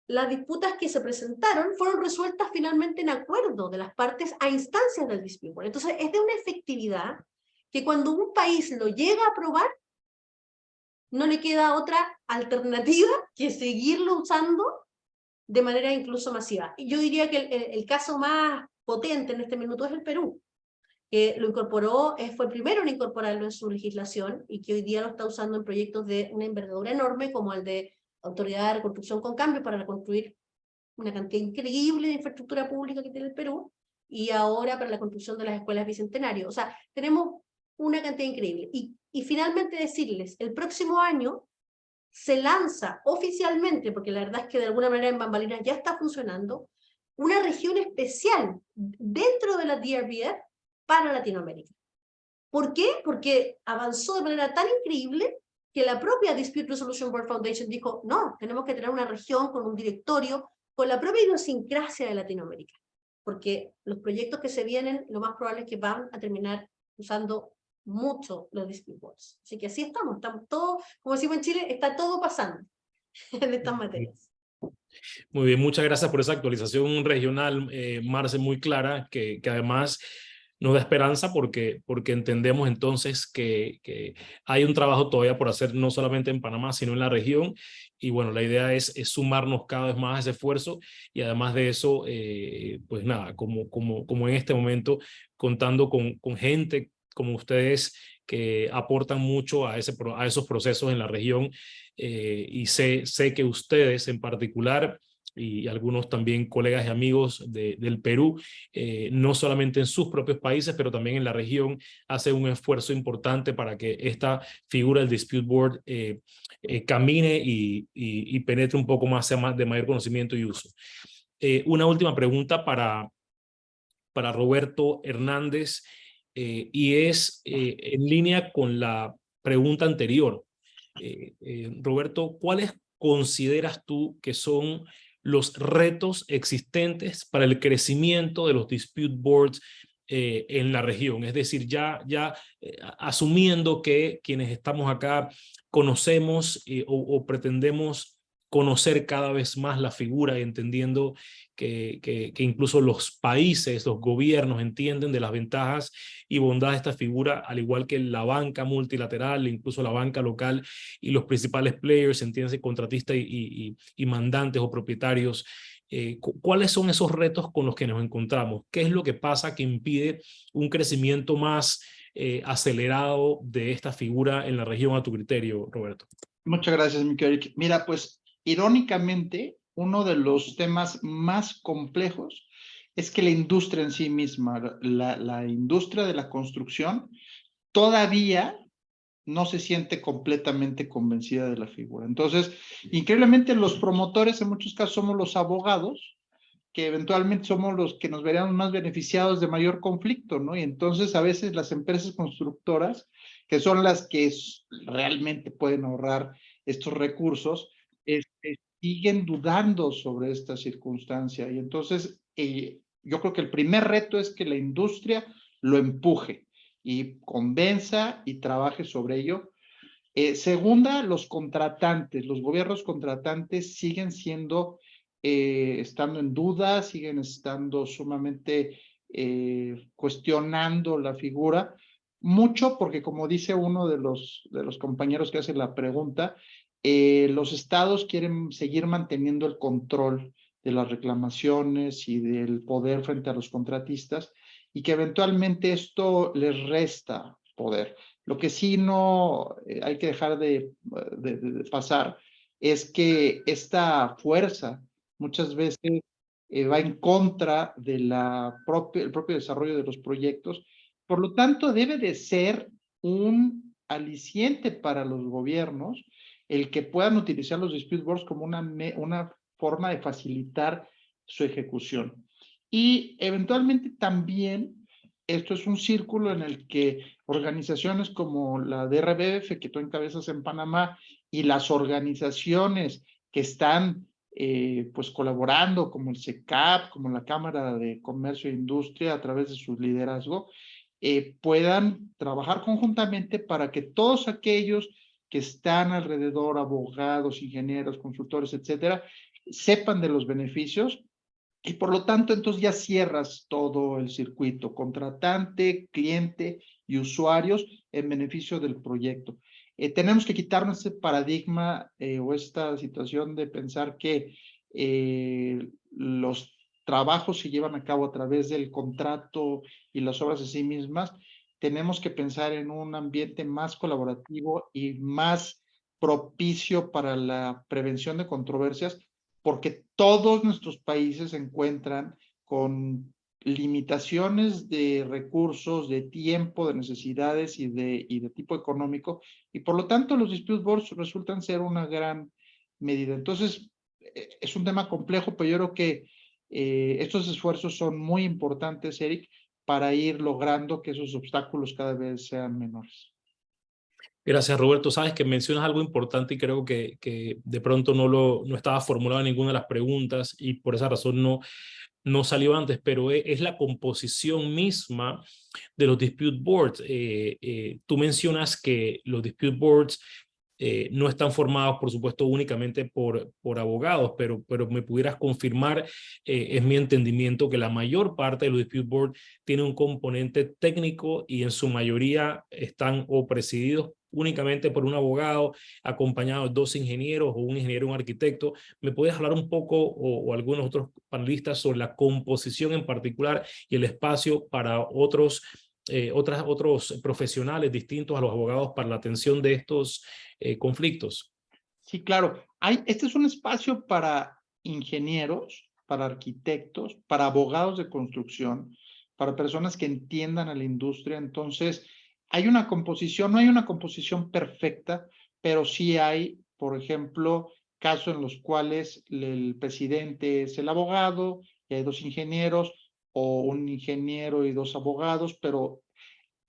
las disputas que se presentaron fueron resueltas finalmente en acuerdo de las partes a instancias del dispute. Entonces, es de una efectividad que cuando un país lo llega a aprobar, no le queda otra alternativa que seguirlo usando de manera incluso masiva. Y yo diría que el caso más potente en este minuto es el Perú, que lo incorporó, fue el primero en incorporarlo en su legislación y que hoy día lo está usando en proyectos de una envergadura enorme como el de Autoridad de Reconstrucción con Cambio para reconstruir una cantidad increíble de infraestructura pública que tiene el Perú, y ahora para la construcción de las escuelas bicentenario. O sea, tenemos una cantidad increíble. Y finalmente decirles, el próximo año se lanza oficialmente, porque la verdad es que de alguna manera en bambalinas ya está funcionando, una región especial dentro de la DRBF para Latinoamérica. ¿Por qué? Porque avanzó de manera tan increíble que la propia Dispute Resolution Board Foundation dijo, no, tenemos que tener una región con un directorio, con la propia idiosincrasia de Latinoamérica. Porque los proyectos que se vienen, lo más probable es que van a terminar usando mucho los dispute boards. Así que así estamos todos, como decimos en Chile, está todo pasando en estas materias. Muy bien, muchas gracias por esa actualización regional, Marce, muy clara, que además nos da esperanza porque entendemos entonces que hay un trabajo todavía por hacer, no solamente en Panamá, sino en la región. Y bueno, la idea es sumarnos cada vez más a ese esfuerzo, y además de eso, pues nada, como en este momento, contando con gente como ustedes que aportan mucho a esos procesos en la región, y sé que ustedes en particular y algunos también colegas y amigos del Perú, no solamente en sus propios países, pero también en la región, hacen un esfuerzo importante para que esta figura del Dispute Board camine y penetre un poco más, sea más de mayor conocimiento y uso. Una última pregunta para Roberto Hernández, y es en línea con la pregunta anterior. Roberto, ¿cuáles consideras tú que son los retos existentes para el crecimiento de los dispute boards en la región? Es decir, ya asumiendo que quienes estamos acá conocemos o pretendemos conocer cada vez más la figura y entendiendo que incluso los países, los gobiernos entienden de las ventajas y bondades de esta figura, al igual que la banca multilateral, incluso la banca local y los principales players, entiéndase, contratistas y mandantes o propietarios. ¿Cuáles son esos retos con los que nos encontramos? ¿Qué es lo que pasa que impide un crecimiento más acelerado de esta figura en la región a tu criterio, Roberto? Muchas gracias, mi querido Eric. Mira, pues irónicamente, uno de los temas más complejos es que la industria en sí misma, la industria de la construcción, todavía no se siente completamente convencida de la figura. Entonces, increíblemente los promotores en muchos casos somos los abogados, que eventualmente somos los que nos veríamos más beneficiados de mayor conflicto, ¿no? Y entonces a veces las empresas constructoras, que son las que realmente pueden ahorrar estos recursos, siguen dudando sobre esta circunstancia. Y entonces yo creo que el primer reto es que la industria lo empuje y convenza y trabaje sobre ello. Segunda, los contratantes, los gobiernos contratantes siguen siendo, estando en duda, siguen estando sumamente cuestionando la figura, mucho porque como dice uno de los compañeros que hace la pregunta, los estados quieren seguir manteniendo el control de las reclamaciones y del poder frente a los contratistas y que eventualmente esto les resta poder. Lo que sí no hay que dejar de pasar es que esta fuerza muchas veces va en contra de el propio desarrollo de los proyectos. Por lo tanto, debe de ser un aliciente para los gobiernos el que puedan utilizar los dispute boards como una forma de facilitar su ejecución. Y eventualmente también esto es un círculo en el que organizaciones como la DRBF, que tú encabezas en Panamá, y las organizaciones que están pues colaborando, como el SECAP, como la Cámara de Comercio e Industria, a través de su liderazgo, puedan trabajar conjuntamente para que todos aquellos que están alrededor, abogados, ingenieros, consultores, etcétera, sepan de los beneficios. Y por lo tanto, entonces ya cierras todo el circuito, contratante, cliente y usuarios en beneficio del proyecto. Tenemos que quitarnos ese paradigma o esta situación de pensar que los trabajos se llevan a cabo a través del contrato y las obras en sí mismas. Tenemos que pensar en un ambiente más colaborativo y más propicio para la prevención de controversias, porque todos nuestros países se encuentran con limitaciones de recursos, de tiempo, de necesidades y de tipo económico, y por lo tanto los dispute boards resultan ser una gran medida. Entonces, es un tema complejo, pero yo creo que estos esfuerzos son muy importantes, Eric, para ir logrando que esos obstáculos cada vez sean menores. Gracias, Roberto. Sabes que mencionas algo importante y creo que de pronto no estaba formulado en ninguna de las preguntas y por esa razón no salió antes, pero es la composición misma de los dispute boards. Tú mencionas que los dispute boards no están formados, por supuesto, únicamente por abogados, pero me pudieras confirmar, es mi entendimiento, que la mayor parte de los dispute boards tiene un componente técnico y en su mayoría están o presididos únicamente por un abogado, acompañado de 2 ingenieros o un ingeniero o un arquitecto. ¿Me puedes hablar un poco o algunos otros panelistas sobre la composición en particular y el espacio para otros profesionales distintos a los abogados para la atención de estos conflictos? Sí, claro. Este es un espacio para ingenieros, para arquitectos, para abogados de construcción, para personas que entiendan a la industria. Entonces, hay una composición, no hay una composición perfecta, pero sí hay, por ejemplo, casos en los cuales el presidente es el abogado y hay 2 ingenieros, o un ingeniero y 2 abogados, pero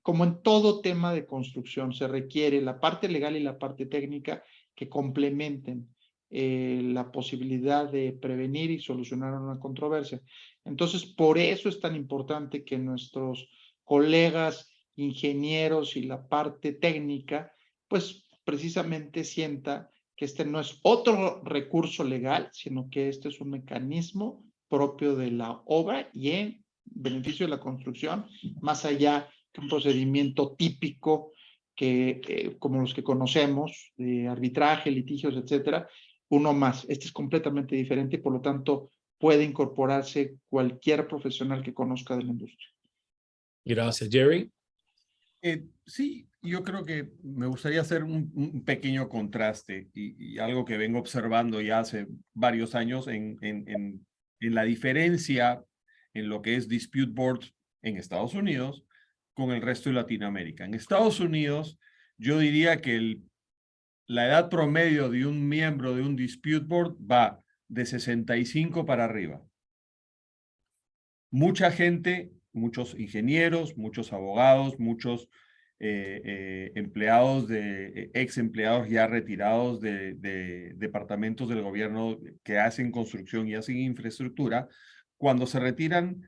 como en todo tema de construcción, se requiere la parte legal y la parte técnica que complementen la posibilidad de prevenir y solucionar una controversia. Entonces, por eso es tan importante que nuestros colegas ingenieros y la parte técnica, pues precisamente sienta que este no es otro recurso legal, sino que este es un mecanismo propio de la obra y en beneficio de la construcción, más allá que un procedimiento típico que, como los que conocemos, de arbitraje, litigios, etcétera, uno más. Este es completamente diferente y por lo tanto puede incorporarse cualquier profesional que conozca de la industria. Gracias, Jerry. Sí, yo creo que me gustaría hacer un pequeño contraste y algo que vengo observando ya hace varios años en la diferencia en lo que es dispute board en Estados Unidos con el resto de Latinoamérica. En Estados Unidos, yo diría que la edad promedio de un miembro de un dispute board va de 65 para arriba. Mucha gente, muchos ingenieros, muchos abogados, muchos empleados ex empleados ya retirados de departamentos del gobierno que hacen construcción y hacen infraestructura, cuando se retiran,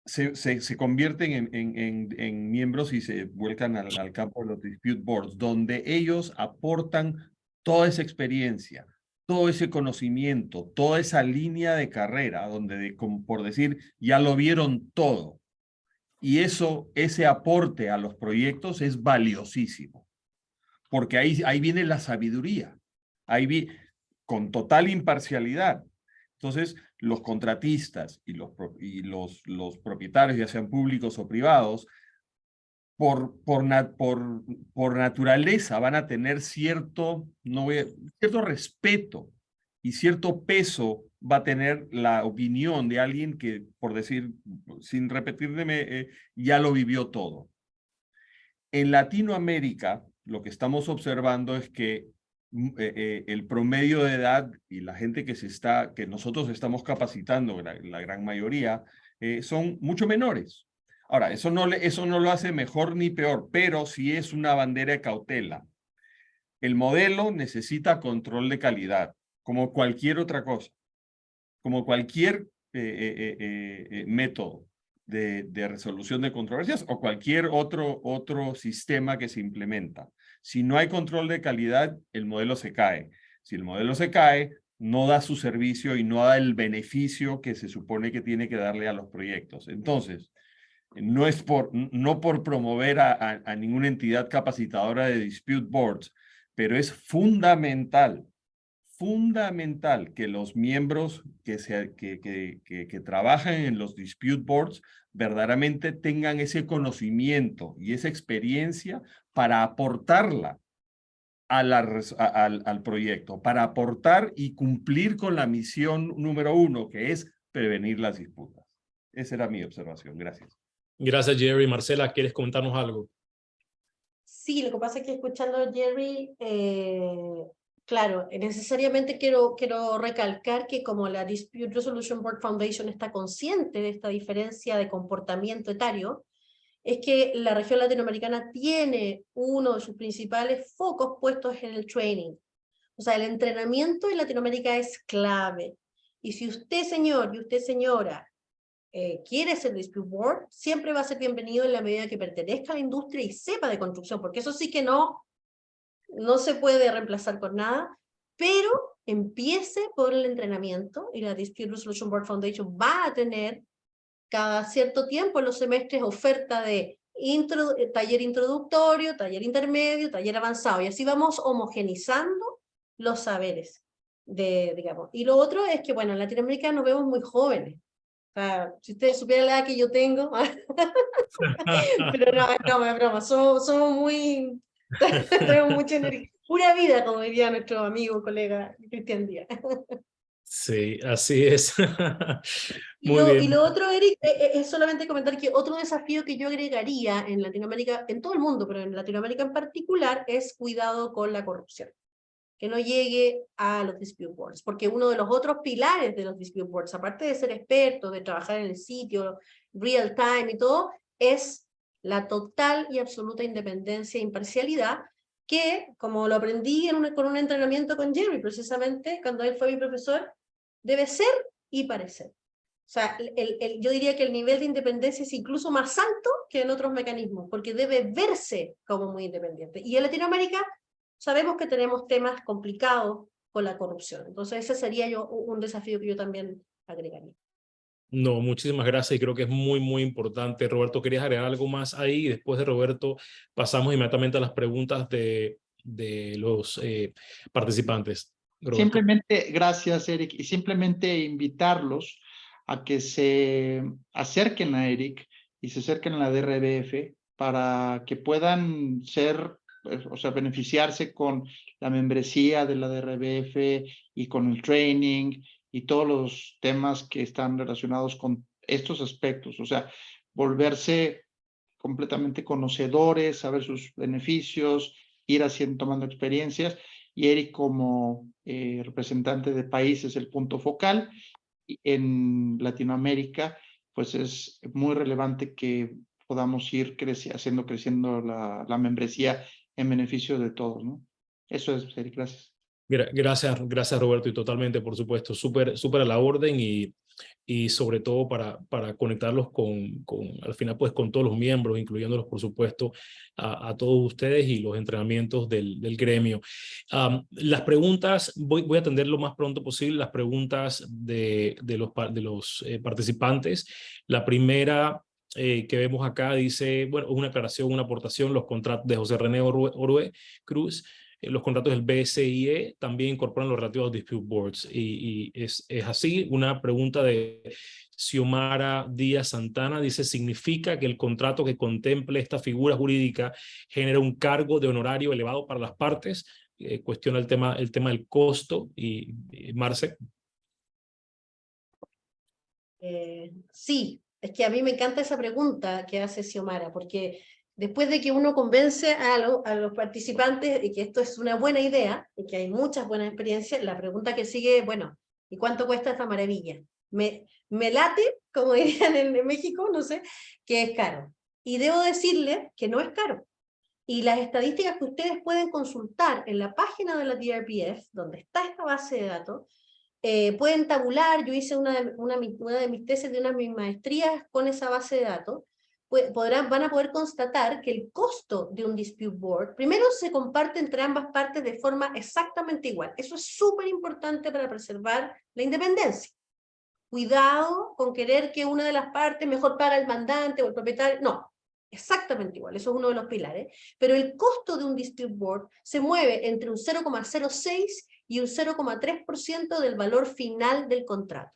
se convierten en miembros y se vuelcan al campo de los dispute boards, donde ellos aportan toda esa experiencia, todo ese conocimiento, toda esa línea de carrera, donde, como por decir, ya lo vieron todo. Y ese aporte a los proyectos es valiosísimo, porque ahí viene la sabiduría, con total imparcialidad. Entonces, los contratistas y los propietarios, ya sean públicos o privados, por naturaleza van a tener cierto respeto y cierto peso va a tener la opinión de alguien que, por decir, sin repetirme, ya lo vivió todo. En Latinoamérica, lo que estamos observando es que el promedio de edad y la gente que nosotros estamos capacitando, la gran mayoría, son mucho menores. Ahora, eso no lo hace mejor ni peor, pero sí es una bandera de cautela. El modelo necesita control de calidad, como cualquier otra cosa, como cualquier método de resolución de controversias o cualquier otro sistema que se implementa. Si no hay control de calidad, el modelo se cae. Si el modelo se cae, no da su servicio y no da el beneficio que se supone que tiene que darle a los proyectos. Entonces, no por promover a ninguna entidad capacitadora de dispute boards, pero es fundamental que los miembros que trabajan en los dispute boards verdaderamente tengan ese conocimiento y esa experiencia para aportarla al proyecto, para aportar y cumplir con la misión número 1, que es prevenir las disputas. Esa era mi observación. Gracias. Gracias, Jerry. Marcela, ¿quieres comentarnos algo? Sí, lo que pasa es que escuchando a Jerry, claro, necesariamente quiero recalcar que como la Dispute Resolution Board Foundation está consciente de esta diferencia de comportamiento etario, es que la región latinoamericana tiene uno de sus principales focos puestos en el training. O sea, el entrenamiento en Latinoamérica es clave. Y si usted, señor, y usted, señora, quiere ser dispute board, siempre va a ser bienvenido en la medida que pertenezca a la industria y sepa de construcción, porque eso sí que no se puede reemplazar con nada, pero empiece por el entrenamiento, y la Dispute Resolution Board Foundation va a tener cada cierto tiempo en los semestres oferta de taller introductorio, taller intermedio, taller avanzado, y así vamos homogenizando los saberes, digamos. Y lo otro es que, bueno, en Latinoamérica nos vemos muy jóvenes. O sea, si ustedes supieran la edad que yo tengo, pero no, es broma, somos muy... tenemos mucha energía. Pura vida, como diría nuestro amigo, colega Cristian Díaz. Sí, así es. Y lo otro, Eric, es solamente comentar que otro desafío que yo agregaría en Latinoamérica, en todo el mundo, pero en Latinoamérica en particular, es cuidado con la corrupción. Que no llegue a los dispute boards, porque uno de los otros pilares de los dispute boards, aparte de ser experto, de trabajar en el sitio, real time y todo, es la total y absoluta independencia e imparcialidad, que, como lo aprendí con un entrenamiento con Jerry, precisamente, cuando él fue mi profesor, debe ser y parecer. O sea, yo diría que el nivel de independencia es incluso más alto que en otros mecanismos, porque debe verse como muy independiente. Y en Latinoamérica sabemos que tenemos temas complicados con la corrupción. Entonces ese sería un desafío que yo también agregaría. No, muchísimas gracias y creo que es muy, muy importante. Roberto, ¿querías agregar algo más ahí? Y después de Roberto pasamos inmediatamente a las preguntas de los participantes. Roberto. Simplemente, gracias, Eric, y simplemente invitarlos a que se acerquen a Eric y se acerquen a la DRBF para que puedan ser, o sea, beneficiarse con la membresía de la DRBF y con el training y todos los temas que están relacionados con estos aspectos, o sea, volverse completamente conocedores, saber sus beneficios, ir haciendo, tomando experiencias, y Eric como representante de país es el punto focal. En Latinoamérica, pues es muy relevante que podamos ir creciendo la membresía en beneficio de todos, ¿no? Eso es, Eric, gracias. Gracias Roberto, y totalmente, por supuesto, súper a la orden y sobre todo para conectarlos al final, pues con todos los miembros, incluyéndolos, por supuesto, a todos ustedes y los entrenamientos del gremio. Las preguntas, voy a atender lo más pronto posible las preguntas de los participantes. La primera que vemos acá dice, bueno, una aclaración, una aportación, los contratos de José René Orue Cruz. Los contratos del BSIE también incorporan los relativos dispute boards y es así. Una pregunta de Xiomara Díaz Santana dice, ¿significa que el contrato que contemple esta figura jurídica genera un cargo de honorario elevado para las partes? Cuestiona el tema del costo. Y Marce. Sí, es que a mí me encanta esa pregunta que hace Xiomara, porque después de que uno convence a los participantes de que esto es una buena idea y que hay muchas buenas experiencias, la pregunta que sigue, bueno, ¿y cuánto cuesta esta maravilla? Me late, como dirían en México, no sé, que es caro. Y debo decirle que no es caro. Y las estadísticas que ustedes pueden consultar en la página de la DRBF, donde está esta base de datos, pueden tabular. Yo hice una de mis tesis de una de mis maestrías con esa base de datos. Van a poder constatar que el costo de un dispute board, primero se comparte entre ambas partes de forma exactamente igual. Eso es súper importante para preservar la independencia. Cuidado con querer que una de las partes mejor paga el mandante o el propietario. No, exactamente igual, eso es uno de los pilares. Pero el costo de un dispute board se mueve entre un 0,06 y un 0,3% del valor final del contrato.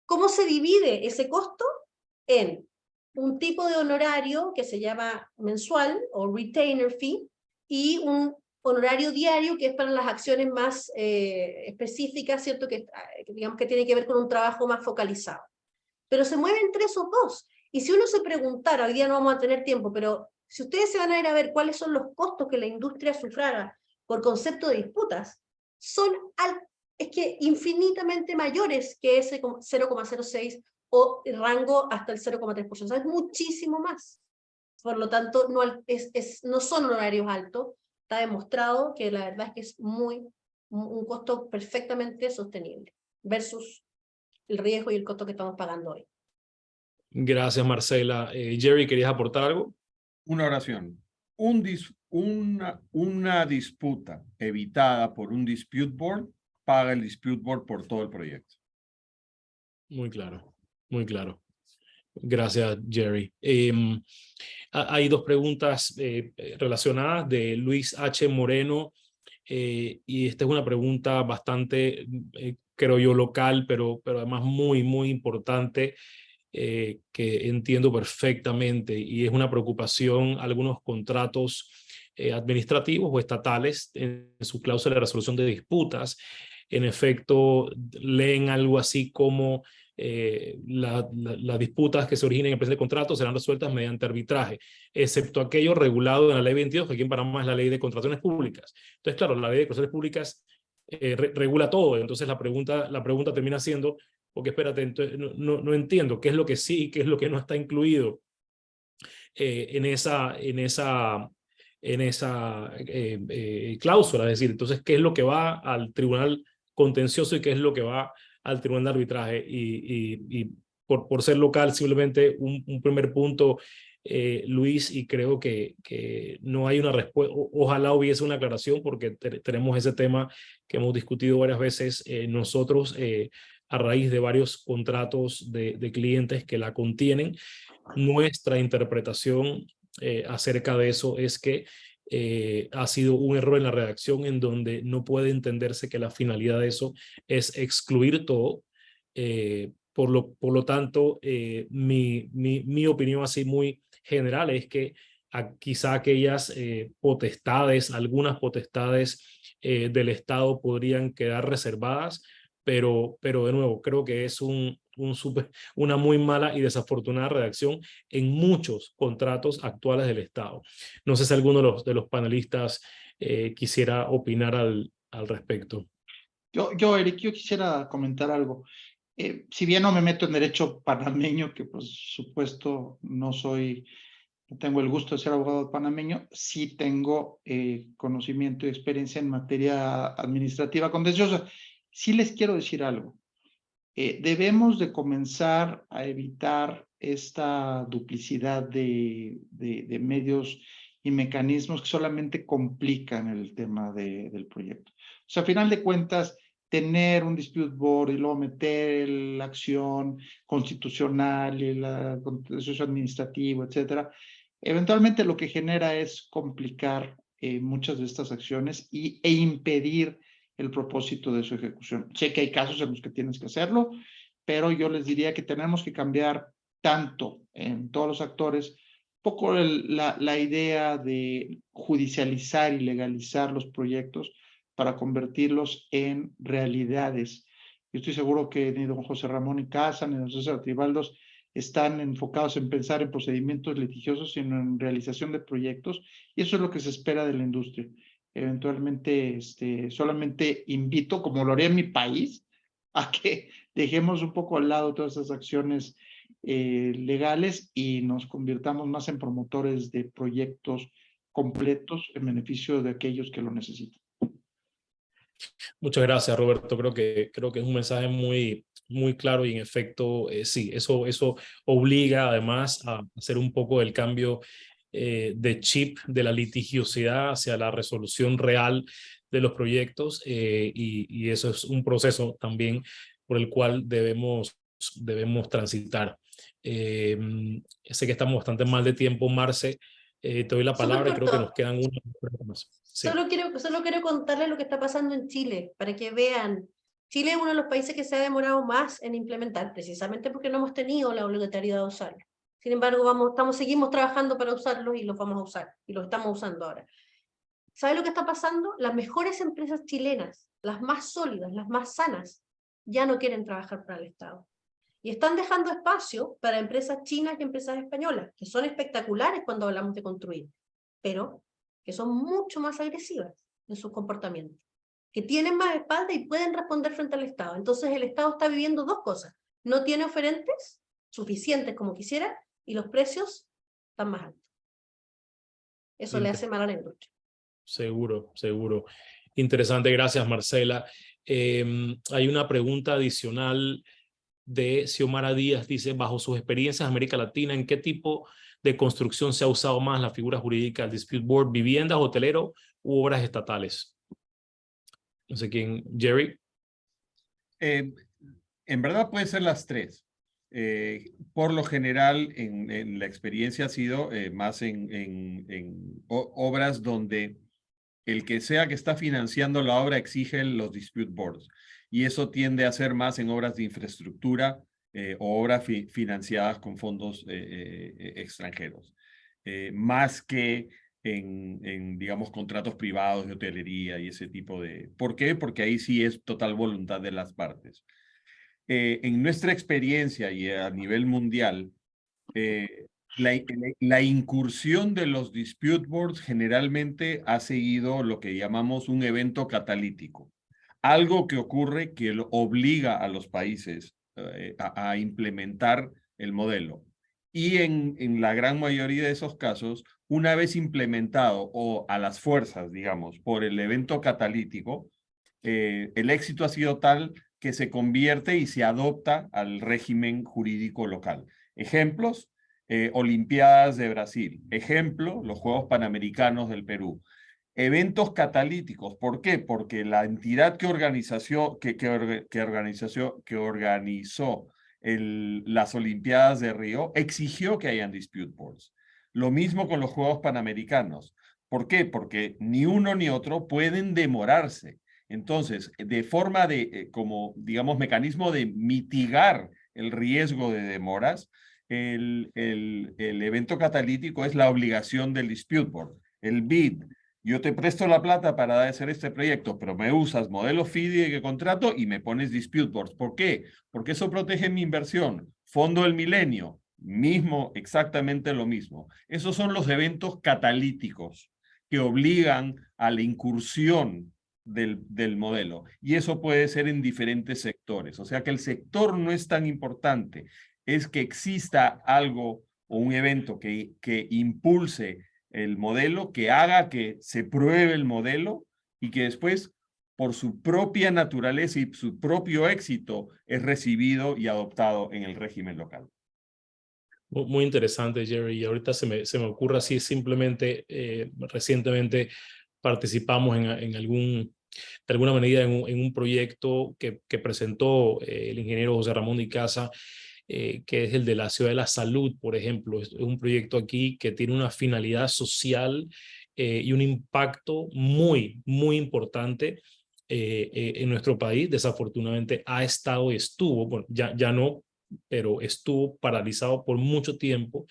¿Cómo se divide ese costo? En un tipo de honorario que se llama mensual o retainer fee y un honorario diario que es para las acciones más específicas, ¿cierto? Que digamos que tiene que ver con un trabajo más focalizado. Pero se mueven entre esos dos. Y si uno se preguntara, hoy día no vamos a tener tiempo, pero si ustedes se van a ir a ver cuáles son los costos que la industria sufraga por concepto de disputas, son infinitamente mayores que ese 0,06 o el rango hasta el 0,3%. O sea, es muchísimo más. Por lo tanto, no son honorarios altos. Está demostrado que la verdad es que es un costo perfectamente sostenible versus el riesgo y el costo que estamos pagando hoy. Gracias, Marcela. Jerry, ¿querías aportar algo? Una oración. Una disputa evitada por un dispute board paga el dispute board por todo el proyecto. Muy claro, muy claro. Gracias, Jerry. Hay dos preguntas relacionadas de Luis H. Moreno, y esta es una pregunta bastante, creo yo, local, pero además muy, muy importante, que entiendo perfectamente, y es una preocupación. Algunos contratos administrativos o estatales en su cláusula de resolución de disputas, en efecto, leen algo así como las disputas que se originen en el presente contrato serán resueltas mediante arbitraje, excepto aquello regulado en la ley 22, que aquí en Panamá es la ley de contrataciones públicas. Entonces, claro, la ley de contrataciones públicas regula todo. Entonces la pregunta termina siendo, porque espérate, entonces, no entiendo qué es lo que sí y qué es lo que no está incluido en esa cláusula. Es decir, entonces, ¿qué es lo que va al tribunal contencioso y qué es lo que va al tribunal de arbitraje? Y por ser local, simplemente un primer punto, Luis, y creo que no hay una respuesta. Ojalá hubiese una aclaración, porque tenemos ese tema que hemos discutido varias veces nosotros a raíz de varios contratos de clientes que la contienen. Nuestra interpretación acerca de eso es que ha sido un error en la redacción, en donde no puede entenderse que la finalidad de eso es excluir todo. Por lo tanto, mi opinión así muy general es que quizá aquellas potestades, algunas potestades del Estado podrían quedar reservadas, pero de nuevo, creo que es una muy mala y desafortunada redacción en muchos contratos actuales del Estado. No sé si alguno de los panelistas quisiera opinar al respecto. Eric, yo quisiera comentar algo. Si bien no me meto en derecho panameño, que por supuesto no tengo el gusto de ser abogado panameño, sí tengo conocimiento y experiencia en materia administrativa contenciosa. Sí les quiero decir algo. Debemos de comenzar a evitar esta duplicidad de medios y mecanismos que solamente complican el tema del proyecto. O sea, a final de cuentas, tener un dispute board y luego meter la acción constitucional y el proceso administrativo, etcétera, eventualmente lo que genera es complicar muchas de estas acciones e impedir el propósito de su ejecución. Sé que hay casos en los que tienes que hacerlo, pero yo les diría que tenemos que cambiar tanto en todos los actores, poco la idea de judicializar y legalizar los proyectos para convertirlos en realidades. Yo estoy seguro que ni don José Ramón y Casa, ni don César Tribaldos están enfocados en pensar en procedimientos litigiosos, sino en realización de proyectos, y eso es lo que se espera de la industria. Eventualmente, solamente invito, como lo haría en mi país, a que dejemos un poco al lado todas esas acciones legales y nos convirtamos más en promotores de proyectos completos en beneficio de aquellos que lo necesitan. Muchas gracias, Roberto. Creo que es un mensaje muy claro, y en efecto, sí, eso obliga además a hacer un poco del cambio de chip de la litigiosidad hacia la resolución real de los proyectos, y eso es un proceso también por el cual debemos transitar. Sé que estamos bastante mal de tiempo, Marce. Te doy la palabra y creo que nos quedan unas preguntas más. Sí. Solo quiero contarles lo que está pasando en Chile, para que vean. Chile es uno de los países que se ha demorado más en implementar, precisamente porque no hemos tenido la obligatoriedad de usarlo. Sin embargo, seguimos trabajando para usarlos y los vamos a usar, y los estamos usando ahora. ¿Sabe lo que está pasando? Las mejores empresas chilenas, las más sólidas, las más sanas, ya no quieren trabajar para el Estado. Y están dejando espacio para empresas chinas y empresas españolas, que son espectaculares cuando hablamos de construir, pero que son mucho más agresivas en sus comportamientos, que tienen más espalda y pueden responder frente al Estado. Entonces el Estado está viviendo dos cosas: no tiene oferentes suficientes como quisiera, y los precios están más altos. Eso le hace mal a la industria. Seguro. Interesante, gracias, Marcela. Hay una pregunta adicional de Xiomara Díaz, dice: bajo sus experiencias en América Latina, ¿en qué tipo de construcción se ha usado más la figura jurídica del Dispute Board? ¿Viviendas, hotelero u obras estatales? No sé quién, Jerry. En verdad puede ser las tres. Por lo general, en la experiencia ha sido más en obras donde el que sea que está financiando la obra exige los dispute boards. Y eso tiende a ser más en obras de infraestructura o obras financiadas con fondos extranjeros. Más que digamos, contratos privados de hotelería y ese tipo de... ¿Por qué? Porque ahí sí es total voluntad de las partes. En nuestra experiencia y a nivel mundial, la incursión de los dispute boards generalmente ha seguido lo que llamamos un evento catalítico. Algo que ocurre que obliga a los países a implementar el modelo. Y en la gran mayoría de esos casos, una vez implementado o a las fuerzas, digamos, por el evento catalítico, el éxito ha sido tal que se convierte y se adopta al régimen jurídico local. Ejemplos: Olimpiadas de Brasil. Ejemplo, los Juegos Panamericanos del Perú. Eventos catalíticos. ¿Por qué? Porque la entidad que organizó las Olimpiadas de Río exigió que hayan dispute boards. Lo mismo con los Juegos Panamericanos. ¿Por qué? Porque ni uno ni otro pueden demorarse. Entonces, de forma de, como digamos, mecanismo de mitigar el riesgo de demoras, el evento catalítico es la obligación del dispute board. El bid, yo te presto la plata para hacer este proyecto, pero me usas modelo FIDI que contrato y me pones dispute boards. ¿Por qué? Porque eso protege mi inversión. Fondo del Milenio, mismo, exactamente lo mismo. Esos son los eventos catalíticos que obligan a la incursión del modelo. Y eso puede ser en diferentes sectores. O sea que el sector no es tan importante. Es que exista algo o un evento que impulse el modelo, que haga que se pruebe el modelo y que después, por su propia naturaleza y su propio éxito, es recibido y adoptado en el régimen local. Muy interesante, Jerry. Y ahorita se me ocurre así simplemente, recientemente participamos de alguna medida en un proyecto que presentó el ingeniero José Ramón de Icaza, que es el de la Ciudad de la Salud, por ejemplo. Es un proyecto aquí que tiene una finalidad social y un impacto muy, muy importante en nuestro país. Desafortunadamente ha estado y estuvo, bueno, ya no, pero estuvo paralizado por mucho tiempo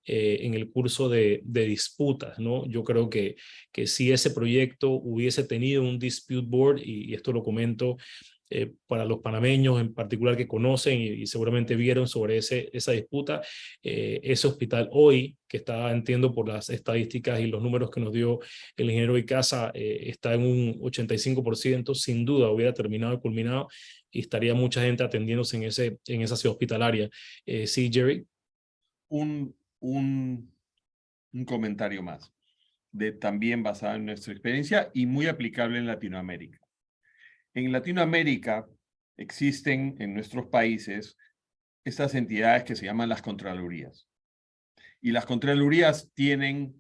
en el curso de disputas, ¿no? Yo creo que si ese proyecto hubiese tenido un dispute board, y esto lo comento para los panameños en particular que conocen y seguramente vieron sobre esa disputa, ese hospital hoy, que está, entiendo por las estadísticas y los números que nos dio el ingeniero Icaza, está en un 85%, sin duda hubiera terminado y culminado, y estaría mucha gente atendiéndose en esa ciudad hospitalaria. Sí, Jerry. Un comentario más, también basado en nuestra experiencia y muy aplicable en Latinoamérica. En Latinoamérica existen en nuestros países estas entidades que se llaman las Contralorías. Y las Contralorías tienen,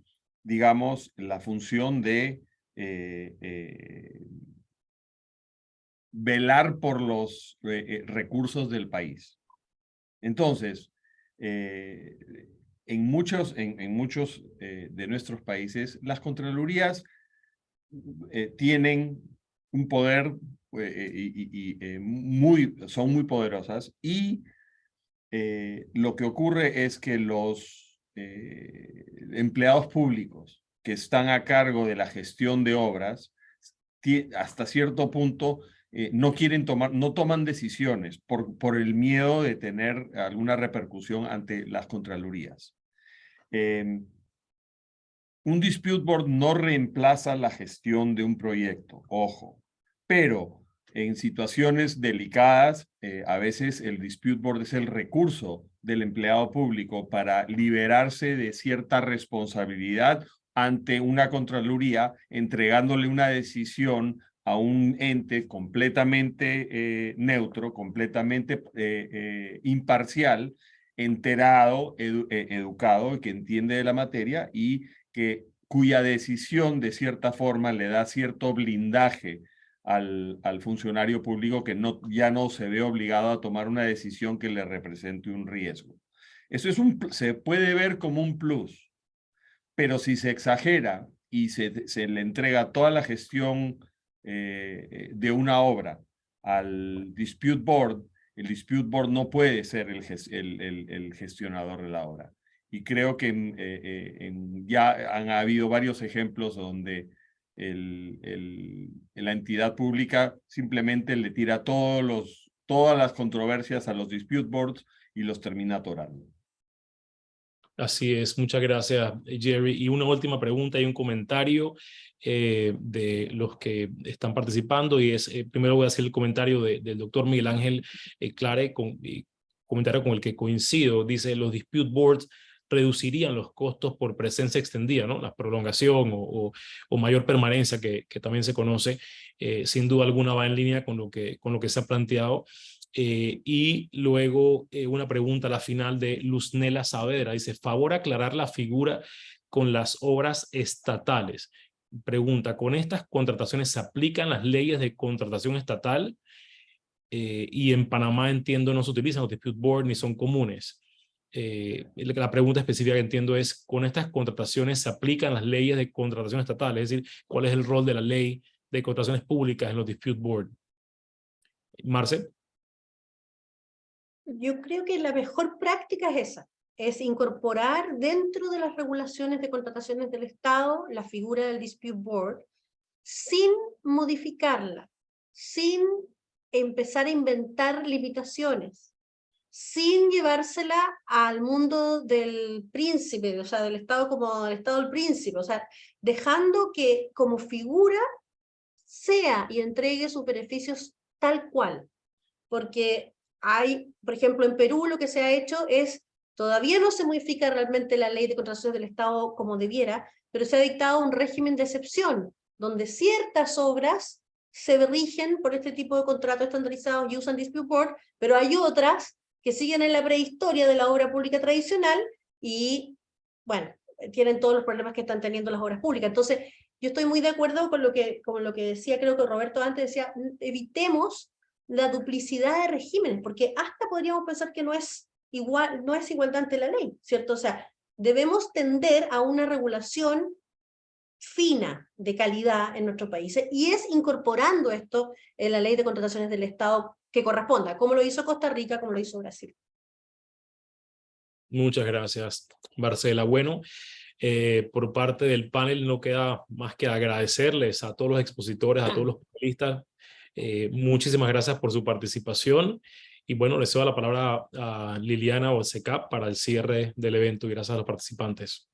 digamos, la función de velar por los recursos del país. Entonces, en muchos de nuestros países, las Contralorías tienen un poder son muy poderosas, y lo que ocurre es que los empleados públicos que están a cargo de la gestión de obras, hasta cierto punto, no toman decisiones por el miedo de tener alguna repercusión ante las Contralorías. Un dispute board no reemplaza la gestión de un proyecto, ojo, pero en situaciones delicadas, a veces el dispute board es el recurso del empleado público para liberarse de cierta responsabilidad ante una Contraloría, entregándole una decisión a un ente completamente neutro, completamente imparcial, enterado, educado, que entiende de la materia y cuya decisión de cierta forma le da cierto blindaje al funcionario público, que ya no se ve obligado a tomar una decisión que le represente un riesgo. Eso se puede ver como un plus, pero si se exagera y se le entrega toda la gestión de una obra al dispute board, el dispute board no puede ser el gestionador de la obra. Y creo que ya han habido varios ejemplos donde la entidad pública simplemente le tira todas las controversias a los dispute boards y los termina atorando. Así es, muchas gracias, Jerry. Y una última pregunta y un comentario de los que están participando, y es, primero voy a hacer el comentario del doctor Miguel Ángel Clare, comentario con el que coincido. Dice: los dispute boards reducirían los costos por presencia extendida, ¿no? La prolongación o mayor permanencia que también se conoce, sin duda alguna va en línea con lo que se ha planteado. Y luego una pregunta a la final de Luznela Saavedra. Dice, favor aclarar la figura con las obras estatales. Pregunta, ¿con estas contrataciones se aplican las leyes de contratación estatal? Y en Panamá, entiendo, no se utilizan los dispute board ni son comunes. La pregunta específica que entiendo es, ¿con estas contrataciones se aplican las leyes de contratación estatal? Es decir, ¿cuál es el rol de la ley de contrataciones públicas en los dispute board? Marce. Yo creo que la mejor práctica es esa, es incorporar dentro de las regulaciones de contrataciones del Estado la figura del Dispute Board sin modificarla, sin empezar a inventar limitaciones, sin llevársela al mundo del príncipe, o sea, del Estado como el Estado del príncipe, o sea, dejando que como figura sea y entregue sus beneficios tal cual, porque hay, por ejemplo, en Perú lo que se ha hecho es, todavía no se modifica realmente la ley de contrataciones del Estado como debiera, pero se ha dictado un régimen de excepción, donde ciertas obras se rigen por este tipo de contratos estandarizados y usan dispute board, pero hay otras que siguen en la prehistoria de la obra pública tradicional y, bueno, tienen todos los problemas que están teniendo las obras públicas. Entonces, yo estoy muy de acuerdo con lo que decía, creo que Roberto antes decía, evitemos la duplicidad de regímenes, porque hasta podríamos pensar que no es igualdad ante la ley, ¿cierto? O sea, debemos tender a una regulación fina de calidad en nuestros países, y es incorporando esto en la ley de contrataciones del Estado que corresponda, como lo hizo Costa Rica, como lo hizo Brasil. Muchas gracias, Marcela. Bueno, por parte del panel no queda más que agradecerles a todos los expositores, a todos los panelistas. Muchísimas gracias por su participación. Y bueno, les cedo la palabra a Liliana o SECAP para el cierre del evento. Y gracias a los participantes.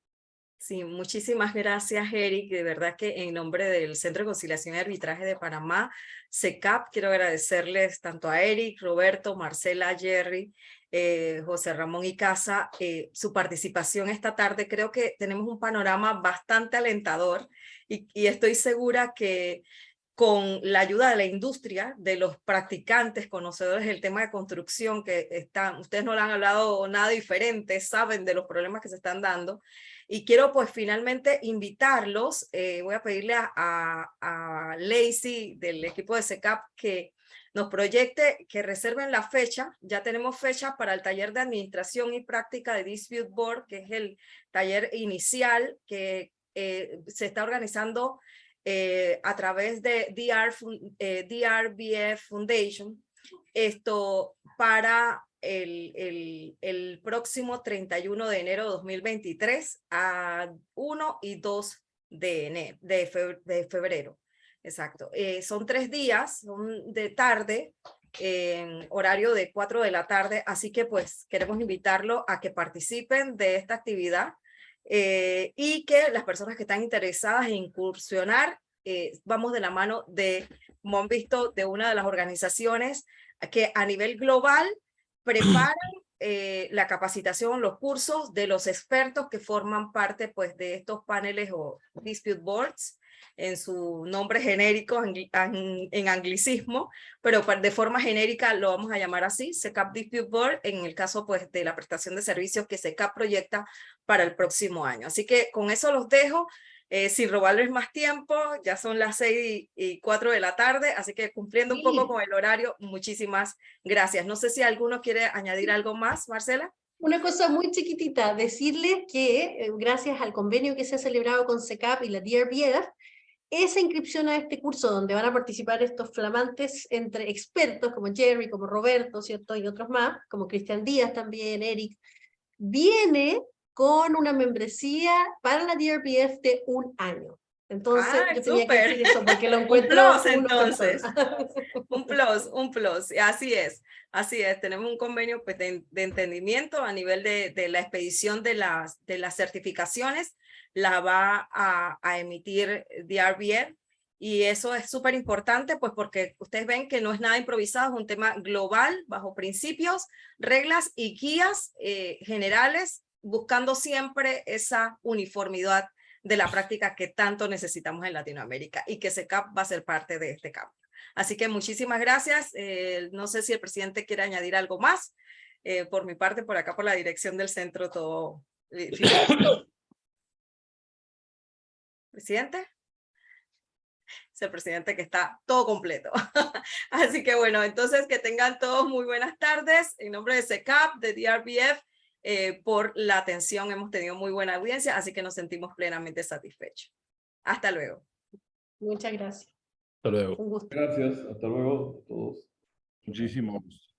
Sí, muchísimas gracias, Eric. De verdad que en nombre del Centro de Conciliación y Arbitraje de Panamá, SECAP, quiero agradecerles tanto a Eric, Roberto, Marcela, Jerry, José Ramón y Casa, su participación esta tarde. Creo que tenemos un panorama bastante alentador y estoy segura que con la ayuda de la industria, de los practicantes, conocedores del tema de construcción, que están, ustedes no le han hablado nada diferente, saben de los problemas que se están dando. Y quiero pues finalmente invitarlos, voy a pedirle a Lacey del equipo de SECAP que nos proyecte, que reserven la fecha. Ya tenemos fecha para el taller de administración y práctica de Dispute Board, que es el taller inicial que se está organizando a través de DRBF Foundation, esto para el próximo 31 de enero de 2023 a 1 y 2 de febrero. Exacto. Son 3 días, son de tarde, en horario de 4 de la tarde, así que pues queremos invitarlo a que participen de esta actividad. Y que las personas que están interesadas en incursionar, vamos de la mano de, como han visto, de una de las organizaciones que a nivel global preparan la capacitación, los cursos de los expertos que forman parte pues, de estos paneles o dispute boards, en su nombre genérico, en anglicismo, pero de forma genérica lo vamos a llamar así, SECAP Dispute Board, en el caso pues de la prestación de servicios que SECAP proyecta para el próximo año. Así que con eso los dejo, sin robarles más tiempo, ya son las 6:04 de la tarde, así que cumpliendo un poco con el horario, muchísimas gracias. No sé si alguno quiere añadir algo más, Marcela. Una cosa muy chiquitita, decirles que gracias al convenio que se ha celebrado con SECAP y la DRBF, esa inscripción a este curso donde van a participar estos flamantes entre expertos como Jerry, como Roberto, ¿cierto? Y otros más, como Cristian Díaz también, Eric, viene con una membresía para la DRBF de 1 año. Entonces, yo tenía que decir eso porque lo encuentro un plus, entonces. un plus, así es, tenemos un convenio pues, de entendimiento a nivel de la expedición de las certificaciones, la va a emitir DRBF, y eso es súper importante pues porque ustedes ven que no es nada improvisado, es un tema global, bajo principios, reglas y guías generales, buscando siempre esa uniformidad de la práctica que tanto necesitamos en Latinoamérica y que SECAP va a ser parte de este campo. Así que muchísimas gracias. No sé si el presidente quiere añadir algo más. Por mi parte, por acá, por la dirección del centro, todo. ¿Presidente? Es el presidente que está todo completo. Así que bueno, entonces que tengan todos muy buenas tardes. En nombre de SECAP, de DRBF, por la atención, hemos tenido muy buena audiencia, así que nos sentimos plenamente satisfechos. Hasta luego. Muchas gracias. Hasta luego. Un gusto. Gracias, hasta luego a todos. Muchísimo gusto.